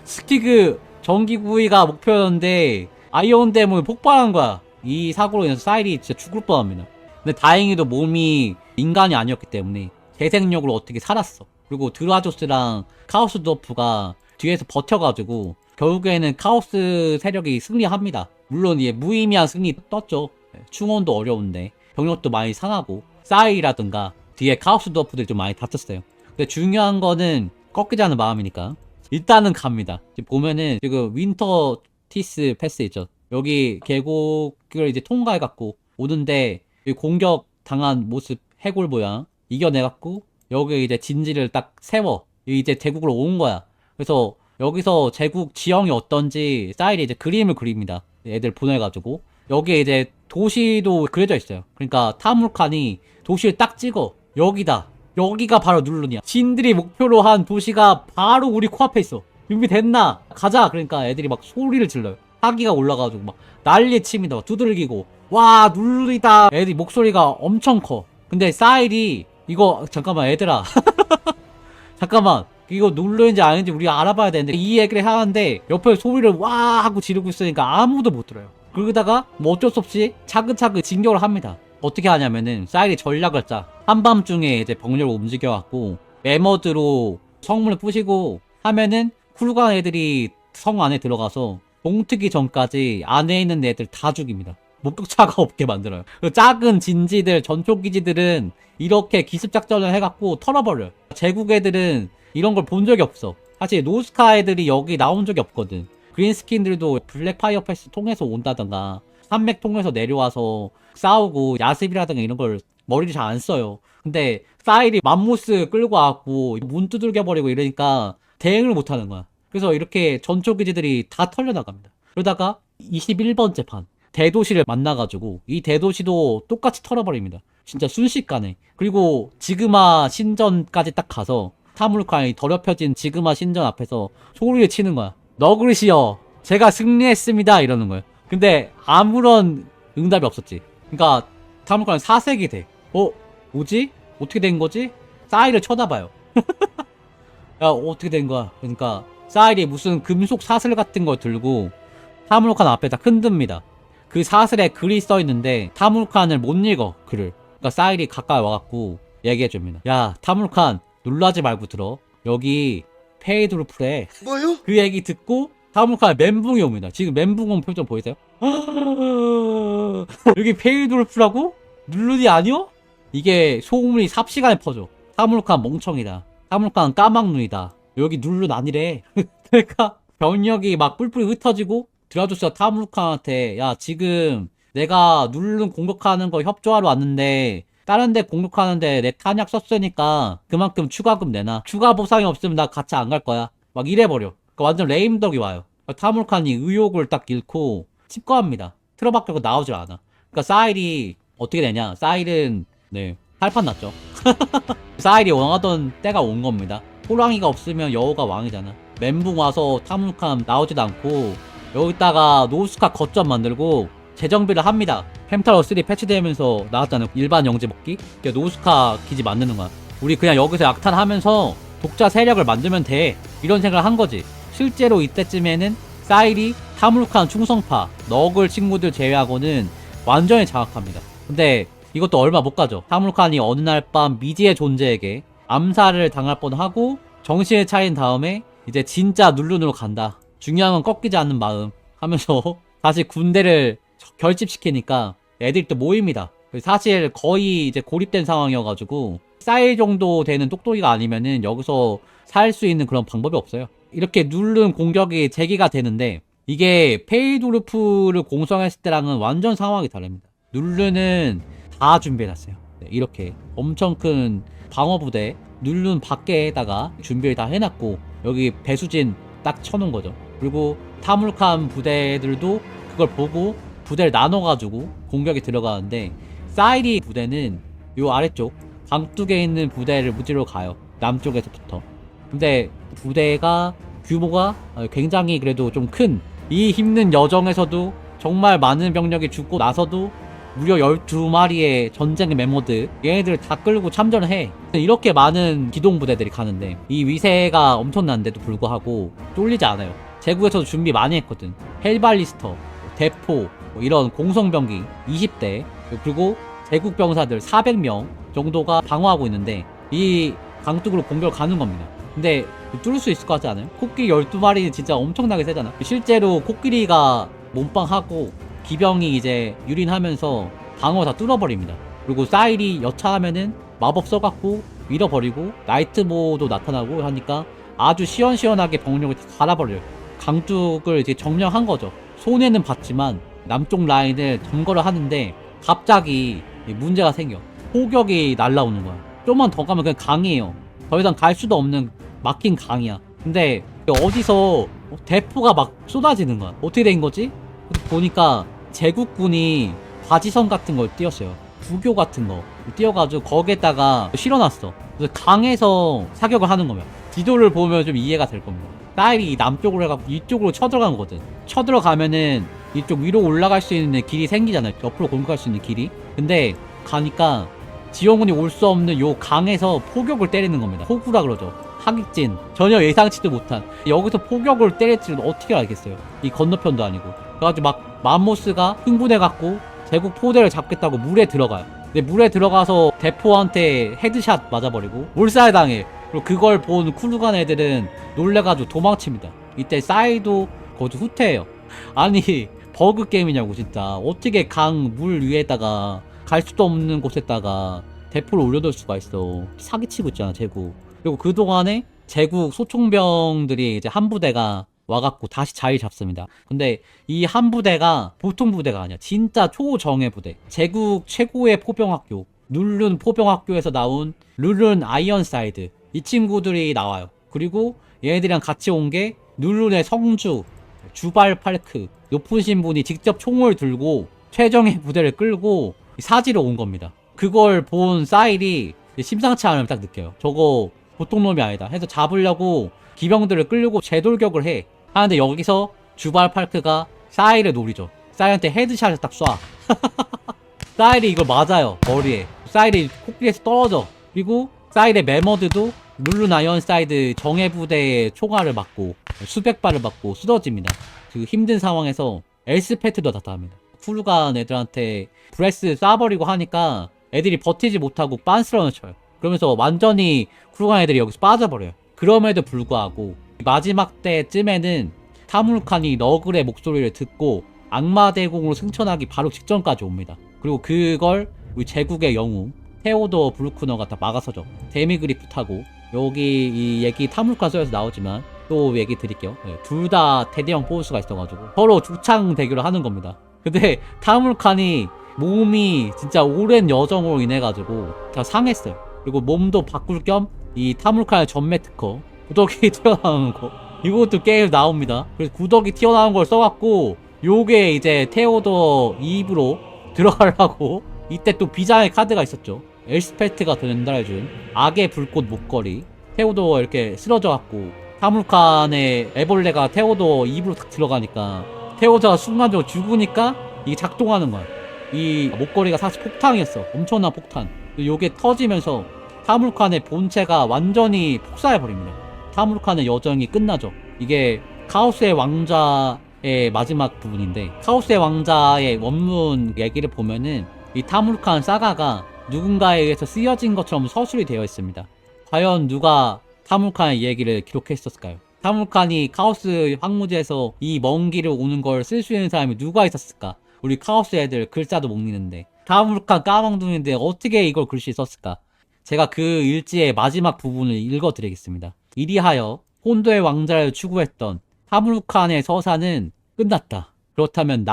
스키그 전기구이가 목표였는데 아이언 데몬이 폭발한 거야. 이 사고로 인해서 사일이 진짜 죽을 뻔합니다. 근데 다행히도 몸이 인간이 아니었기 때문에 재생력으로 어떻게 살았어. 그리고 드라조스랑 카오스 드워프가 뒤에서 버텨가지고 결국에는 카오스 세력이 승리합니다. 물론 예, 무의미한 승리 떴죠. 충원도 어려운데 병력도 많이 상하고 사일이라든가 뒤에 카오스 드워프들이 좀 많이 다쳤어요. 근데 중요한 거는 꺾이지 않은 마음이니까 일단은 갑니다. 지금 보면은 지금 윈터 티스 패스 있죠. 여기 계곡을 이제 통과해갖고 오는데 공격 당한 모습 해골 모양 이겨내갖고 여기 이제 진지를 딱 세워 이제 제국으로 온 거야. 그래서 여기서 제국 지형이 어떤지 사일이 이제 그림을 그립니다. 애들 보내가지고 여기에 이제 도시도 그려져 있어요. 그러니까 타무르칸이 도시를 딱 찍어. 여기다. 여기가 바로 눌룬이야. 진들이 목표로 한 도시가 바로 우리 코앞에 있어. 준비됐나? 가자. 그러니까 애들이 막 소리를 질러요. 사기가 올라가지고 막 난리 칩니다. 막 두들기고 와 눌리다. 애들이 목소리가 엄청 커. 근데 사일이 이거 잠깐만 얘들아 잠깐만 이거 눌러인지 아닌지 우리가 알아봐야 되는데 이 얘기를 하는데 옆에 소리를 와 하고 지르고 있으니까 아무도 못 들어요. 그러다가 뭐 어쩔 수 없이 차근차근 진격을 합니다. 어떻게 하냐면은 사일이 전략을 짜. 한밤중에 이제 병력을 움직여갖고 매머드로 성문을 부시고 하면은 쿨간 애들이 성 안에 들어가서 동트기 전까지 안에 있는 애들 다 죽입니다. 목격차가 없게 만들어요. 그 작은 진지들, 전초기지들은 이렇게 기습작전을 해갖고 털어버려요. 제국 애들은 이런 걸 본 적이 없어. 사실 노스카 애들이 여기 나온 적이 없거든. 그린스킨들도 블랙파이어 패스 통해서 온다던가 산맥 통해서 내려와서 싸우고 야습이라든가 이런 걸 머리를 잘 안 써요. 근데 사일이 맘모스 끌고 와갖고 문 두들겨버리고 이러니까 대응을 못하는 거야. 그래서 이렇게 전초기지들이 다 털려나갑니다. 그러다가 21번째 판 대도시를 만나가지고 이 대도시도 똑같이 털어버립니다. 진짜 순식간에. 그리고 지그마 신전까지 딱 가서 타무르칸이 더럽혀진 지그마 신전 앞에서 소리를 치는 거야. 너그르시여 제가 승리했습니다 이러는 거예요. 근데 아무런 응답이 없었지. 그러니까 타무르칸은 사색이 돼. 뭐지? 어떻게 된 거지? 사일을 쳐다봐요. 야 어떻게 된 거야? 그러니까 사일이 무슨 금속 사슬 같은 걸 들고 타무르칸 앞에다 흔듭니다. 그 사슬에 글이 써있는데 타무르칸을 못 읽어 글을. 그러니까 사일이 가까이 와갖고 얘기해줍니다. 야 타무르칸 놀라지 말고 들어. 여기 페이드루프래. 뭐요? 그 얘기 듣고 타무르칸 멘붕이 옵니다. 지금 멘붕 온 표정 보이세요? 여기 페이드루프라고? 눌룬이 아니요? 이게 소문이 삽시간에 퍼져. 타무르칸 멍청이다. 타무르칸 까막눈이다. 여기 눌룬 아니래. 그러니까 병력이 막 뿔뿔이 흩어지고 드라조스가 타무르칸한테 야 지금 내가 눌룬 공격하는 거 협조하러 왔는데 다른 데 공격하는데 내 탄약 썼으니까 그만큼 추가금 내놔. 추가 보상이 없으면 나 같이 안 갈 거야. 막 이래버려. 그러니까 완전 레임덕이 와요. 타무르칸이 의욕을 딱 잃고 집거합니다. 틀어 박혀고 나오질 않아. 그러니까 사일이 어떻게 되냐. 사일은 네 팔판 났죠. 사일이 원하던 때가 온 겁니다. 호랑이가 없으면 여우가 왕이잖아. 멘붕 와서 타무르칸 나오지도 않고 여기다가 노스카 거점 만들고 재정비를 합니다. 펜타로 3 패치되면서 나왔잖아요. 일반 영재 먹기. 노스카 기지 만드는 거야. 우리 그냥 여기서 약탈하면서 독자 세력을 만들면 돼. 이런 생각을 한 거지. 실제로 이때쯤에는 사일이 타무르칸 충성파 너글 친구들 제외하고는 완전히 장악합니다. 근데 이것도 얼마 못 가죠. 타무르칸이 어느 날 밤 미지의 존재에게 암살을 당할 뻔하고 정신을 차린 다음에 이제 진짜 눌룬으로 간다. 중요한 건 꺾이지 않는 마음 하면서 다시 군대를 결집시키니까 애들이 또 모입니다. 사실 거의 이제 고립된 상황이어가지고 사일 정도 되는 똑똑이가 아니면은 여기서 살 수 있는 그런 방법이 없어요. 이렇게 누른 공격이 재개가 되는데 이게 페이도르프를 공성했을 때랑은 완전 상황이 다릅니다. 누르는 다 준비해놨어요. 네, 이렇게 엄청 큰 방어부대 누른 밖에다가 준비를 다 해놨고 여기 배수진 딱 쳐놓은 거죠. 그리고 타물칸 부대들도 그걸 보고 부대를 나눠가지고 공격이 들어가는데 사이리 부대는 요 아래쪽 강둑에 있는 부대를 무찌르러 가요. 남쪽에서부터. 근데 부대가 규모가 굉장히 그래도 좀 큰 이 힘든 여정에서도 정말 많은 병력이 죽고 나서도 무려 12마리의 전쟁의 메모드 얘네들을 다 끌고 참전을 해. 이렇게 많은 기동부대들이 가는데 이 위세가 엄청난데도 불구하고 쫄리지 않아요. 제국에서도 준비 많이 했거든. 헬발리스터, 대포 이런 공성병기 20대 그리고 제국 병사들 400명 정도가 방어하고 있는데 이 강둑으로 공격을 가는 겁니다. 근데 뚫을 수 있을 것 같지 않아요? 코끼리 12마리는 진짜 엄청나게 세잖아. 실제로 코끼리가 몸빵하고 기병이 이제 유린하면서 방어 다 뚫어버립니다. 그리고 사일이 여차하면은 마법 써갖고 밀어버리고 나이트모도 나타나고 하니까 아주 시원시원하게 병력을 다 갈아버려요. 강둑을 이제 점령한 거죠. 손해는 봤지만 남쪽 라인을 점거를 하는데 갑자기 문제가 생겨. 포격이 날라오는 거야. 좀만 더 가면 그냥 강이에요. 더 이상 갈 수도 없는 막힌 강이야. 근데 어디서 대포가 막 쏟아지는 거야. 어떻게 된 거지? 보니까 제국군이 바지선 같은 걸 띄웠어요. 부교 같은 거 띄워가지고 거기에다가 실어놨어. 그래서 강에서 사격을 하는 거면 지도를 보면 좀 이해가 될 겁니다. 사일이 남쪽으로 해갖고 이쪽으로 쳐들어간 거거든. 쳐들어가면은 이쪽 위로 올라갈 수 있는 길이 생기잖아요. 옆으로 공격할 수 있는 길이. 근데 가니까 지원군이 올 수 없는 요 강에서 포격을 때리는 겁니다. 포구라 그러죠. 하객진. 전혀 예상치도 못한. 여기서 포격을 때릴 줄은 어떻게 알겠어요. 이 건너편도 아니고. 그래가지고 막 맘모스가 흥분해갖고 제국 포대를 잡겠다고 물에 들어가요. 근데 물에 들어가서 대포한테 헤드샷 맞아버리고 몰살당해. 그리고 그걸 본 쿨루간 애들은 놀래가지고 도망칩니다. 이때 사이도 거기서 후퇴해요. 아니 버그 게임이냐고 진짜. 어떻게 강 물 위에다가 갈 수도 없는 곳에다가 대포를 올려둘 수가 있어. 사기치고 있잖아 제국. 그리고 그동안에 제국 소총병들이 이제 한 부대가 와갖고 다시 자리 잡습니다. 근데 이 한 부대가 보통 부대가 아니야. 진짜 초정예 부대. 제국 최고의 포병학교 누른 포병학교에서 나온 룰룬 아이언사이드 이 친구들이 나와요. 그리고 얘네들이랑 같이 온 게 누른의 성주 주발 팔크 높으신 분이 직접 총을 들고 최정예 부대를 끌고 사지로 온 겁니다. 그걸 본 사일이 심상치 않음을 딱 느껴요. 저거 보통 놈이 아니다 해서 잡으려고 기병들을 끌려고 재돌격을 해. 하는데 여기서 주발 팔크가 사일을 노리죠. 사일한테 헤드샷을 딱 쏴. 사일이 이걸 맞아요. 머리에. 사일이 코끼리에서 떨어져. 그리고 사일의 메머드도 룰룬 아이언사이드 정예부대의 총알을 맞고 수백 발을 맞고 쓰러집니다. 그 힘든 상황에서 엘스페트도 나타납니다. 쿨루간 애들한테 브레스 쏴버리고 하니까 애들이 버티지 못하고 빤스런을 쳐요. 그러면서 완전히 쿨루간 애들이 여기서 빠져버려요. 그럼에도 불구하고 마지막 때쯤에는 타무르칸이 너글의 목소리를 듣고 악마대공으로 승천하기 바로 직전까지 옵니다. 그리고 그걸 우리 제국의 영웅 테오더 브루크너가 다 막아서죠. 데미그리프 타고. 여기 이 얘기 타무르칸 소에서 나오지만 또 얘기 드릴게요. 네, 둘 다 대대형 포스가 있어가지고 서로 죽창 대결을 하는 겁니다. 근데 타무르칸이 몸이 진짜 오랜 여정으로 인해가지고 다 상했어요. 그리고 몸도 바꿀 겸 이 타무르칸의 전매 특허 구더기 튀어나오는 거 이것도 게임 나옵니다. 그래서 구더기 튀어나온 걸 써갖고 요게 이제 테오더 2입으로 들어가려고 이때 또 비장의 카드가 있었죠. 엘스페트가 전달해준 악의 불꽃 목걸이. 테오더 이렇게 쓰러져갖고 타무르칸의 애벌레가 테오더 입으로 탁 들어가니까 태우다가 순간적으로 죽으니까 이게 작동하는 거야. 이 목걸이가 사실 폭탄이었어. 엄청난 폭탄. 요게 터지면서 타무르칸의 본체가 완전히 폭사해버립니다. 타무르칸의 여정이 끝나죠. 이게 카오스의 왕자의 마지막 부분인데, 카오스의 왕자의 원문 얘기를 보면은 이 타무르칸 사가가 누군가에 의해서 쓰여진 것처럼 서술이 되어 있습니다. 과연 누가 타무르칸의 얘기를 기록했었을까요? 타무르칸이 카오스 황무지에서 이 먼 길을 오는 걸 쓸 수 있는 사람이 누가 있었을까? 우리 카오스 애들 글자도 못 읽는데 타무르칸 까망둥인데 어떻게 이걸 글씨 썼을까? 제가 그 일지의 마지막 부분을 읽어드리겠습니다. 이리하여 혼도의 왕자를 추구했던 타무르칸의 서사는 끝났다. 그렇다면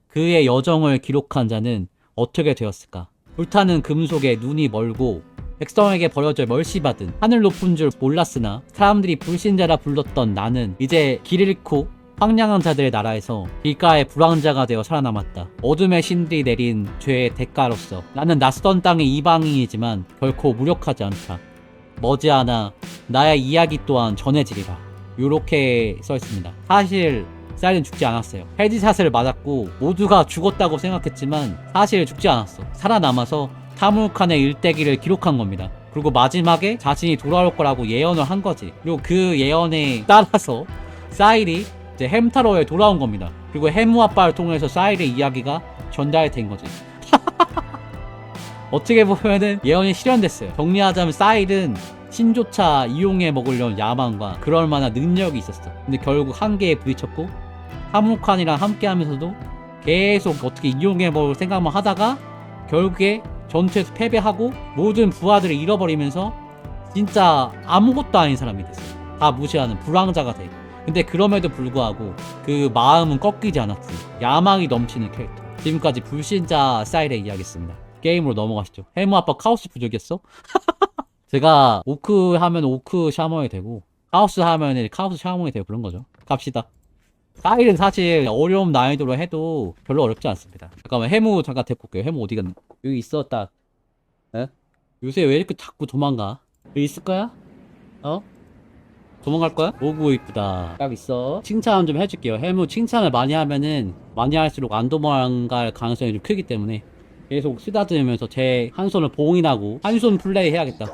그의 여정을 기록한 자는 어떻게 되었을까? 불타는 금속에 눈이 멀고 백성에게 버려져 멸시받은 하늘 높은 줄 몰랐으나 사람들이 불신자라 불렀던 나는 이제 길 잃고 황량한 자들의 나라에서 길가의 불황자가 되어 살아남았다. 어둠의 신들이 내린 죄의 대가로서 나는 낯선 땅의 이방인이지만 결코 무력하지 않다. 머지않아 나의 이야기 또한 전해지리라. 요렇게 써있습니다. 사실 사일은 죽지 않았어요. 헤드샷을 맞았고 모두가 죽었다고 생각했지만 사실 죽지 않았어. 살아남아서 타무르칸의 일대기를 기록한 겁니다. 그리고 마지막에 자신이 돌아올 거라고 예언을 한 거지. 그리고 그 예언에 따라서 사일이 이제 햄타로에 돌아온 겁니다. 그리고 해무 아빠를 통해서 사일의 이야기가 전달된 거지. 어떻게 보면은 예언이 실현됐어요. 정리하자면 사일은 신조차 이용해 먹으려는 야망과 그럴 만한 능력이 있었어. 근데 결국 한계에 부딪혔고 타무르칸이랑 함께 하면서도 계속 어떻게 이용해 먹을 생각만 하다가 결국에 전투에서 패배하고 모든 부하들을 잃어버리면서 진짜 아무것도 아닌 사람이 됐어요. 다 무시하는 불황자가 돼. 근데 그럼에도 불구하고 그 마음은 꺾이지 않았지. 야망이 넘치는 캐릭터. 지금까지 불신자 사일의 이야기였습니다. 게임으로 넘어가시죠. 해무 아빠 카오스 부족이었어? 제가 오크 하면 오크 샤머이 되고 카오스 하면 카오스 샤머이 되고 그런 거죠. 갑시다. 사일은 사실 어려운 난이도로 해도 별로 어렵지 않습니다. 잠깐만 해무 잠깐 데리고 올게요. 해무 어디 갔나? 여기 있어 딱. 에? 요새 왜 이렇게 자꾸 도망가? 여기 있을 거야? 어? 도망갈 거야? 오구 이쁘다. 딱 있어. 칭찬 좀 해줄게요. 해무 칭찬을 많이 하면은 많이 할수록 안 도망갈 가능성이 좀 크기 때문에 계속 쓰다듬으면서 제 한 손을 봉인하고 한 손 플레이 해야겠다.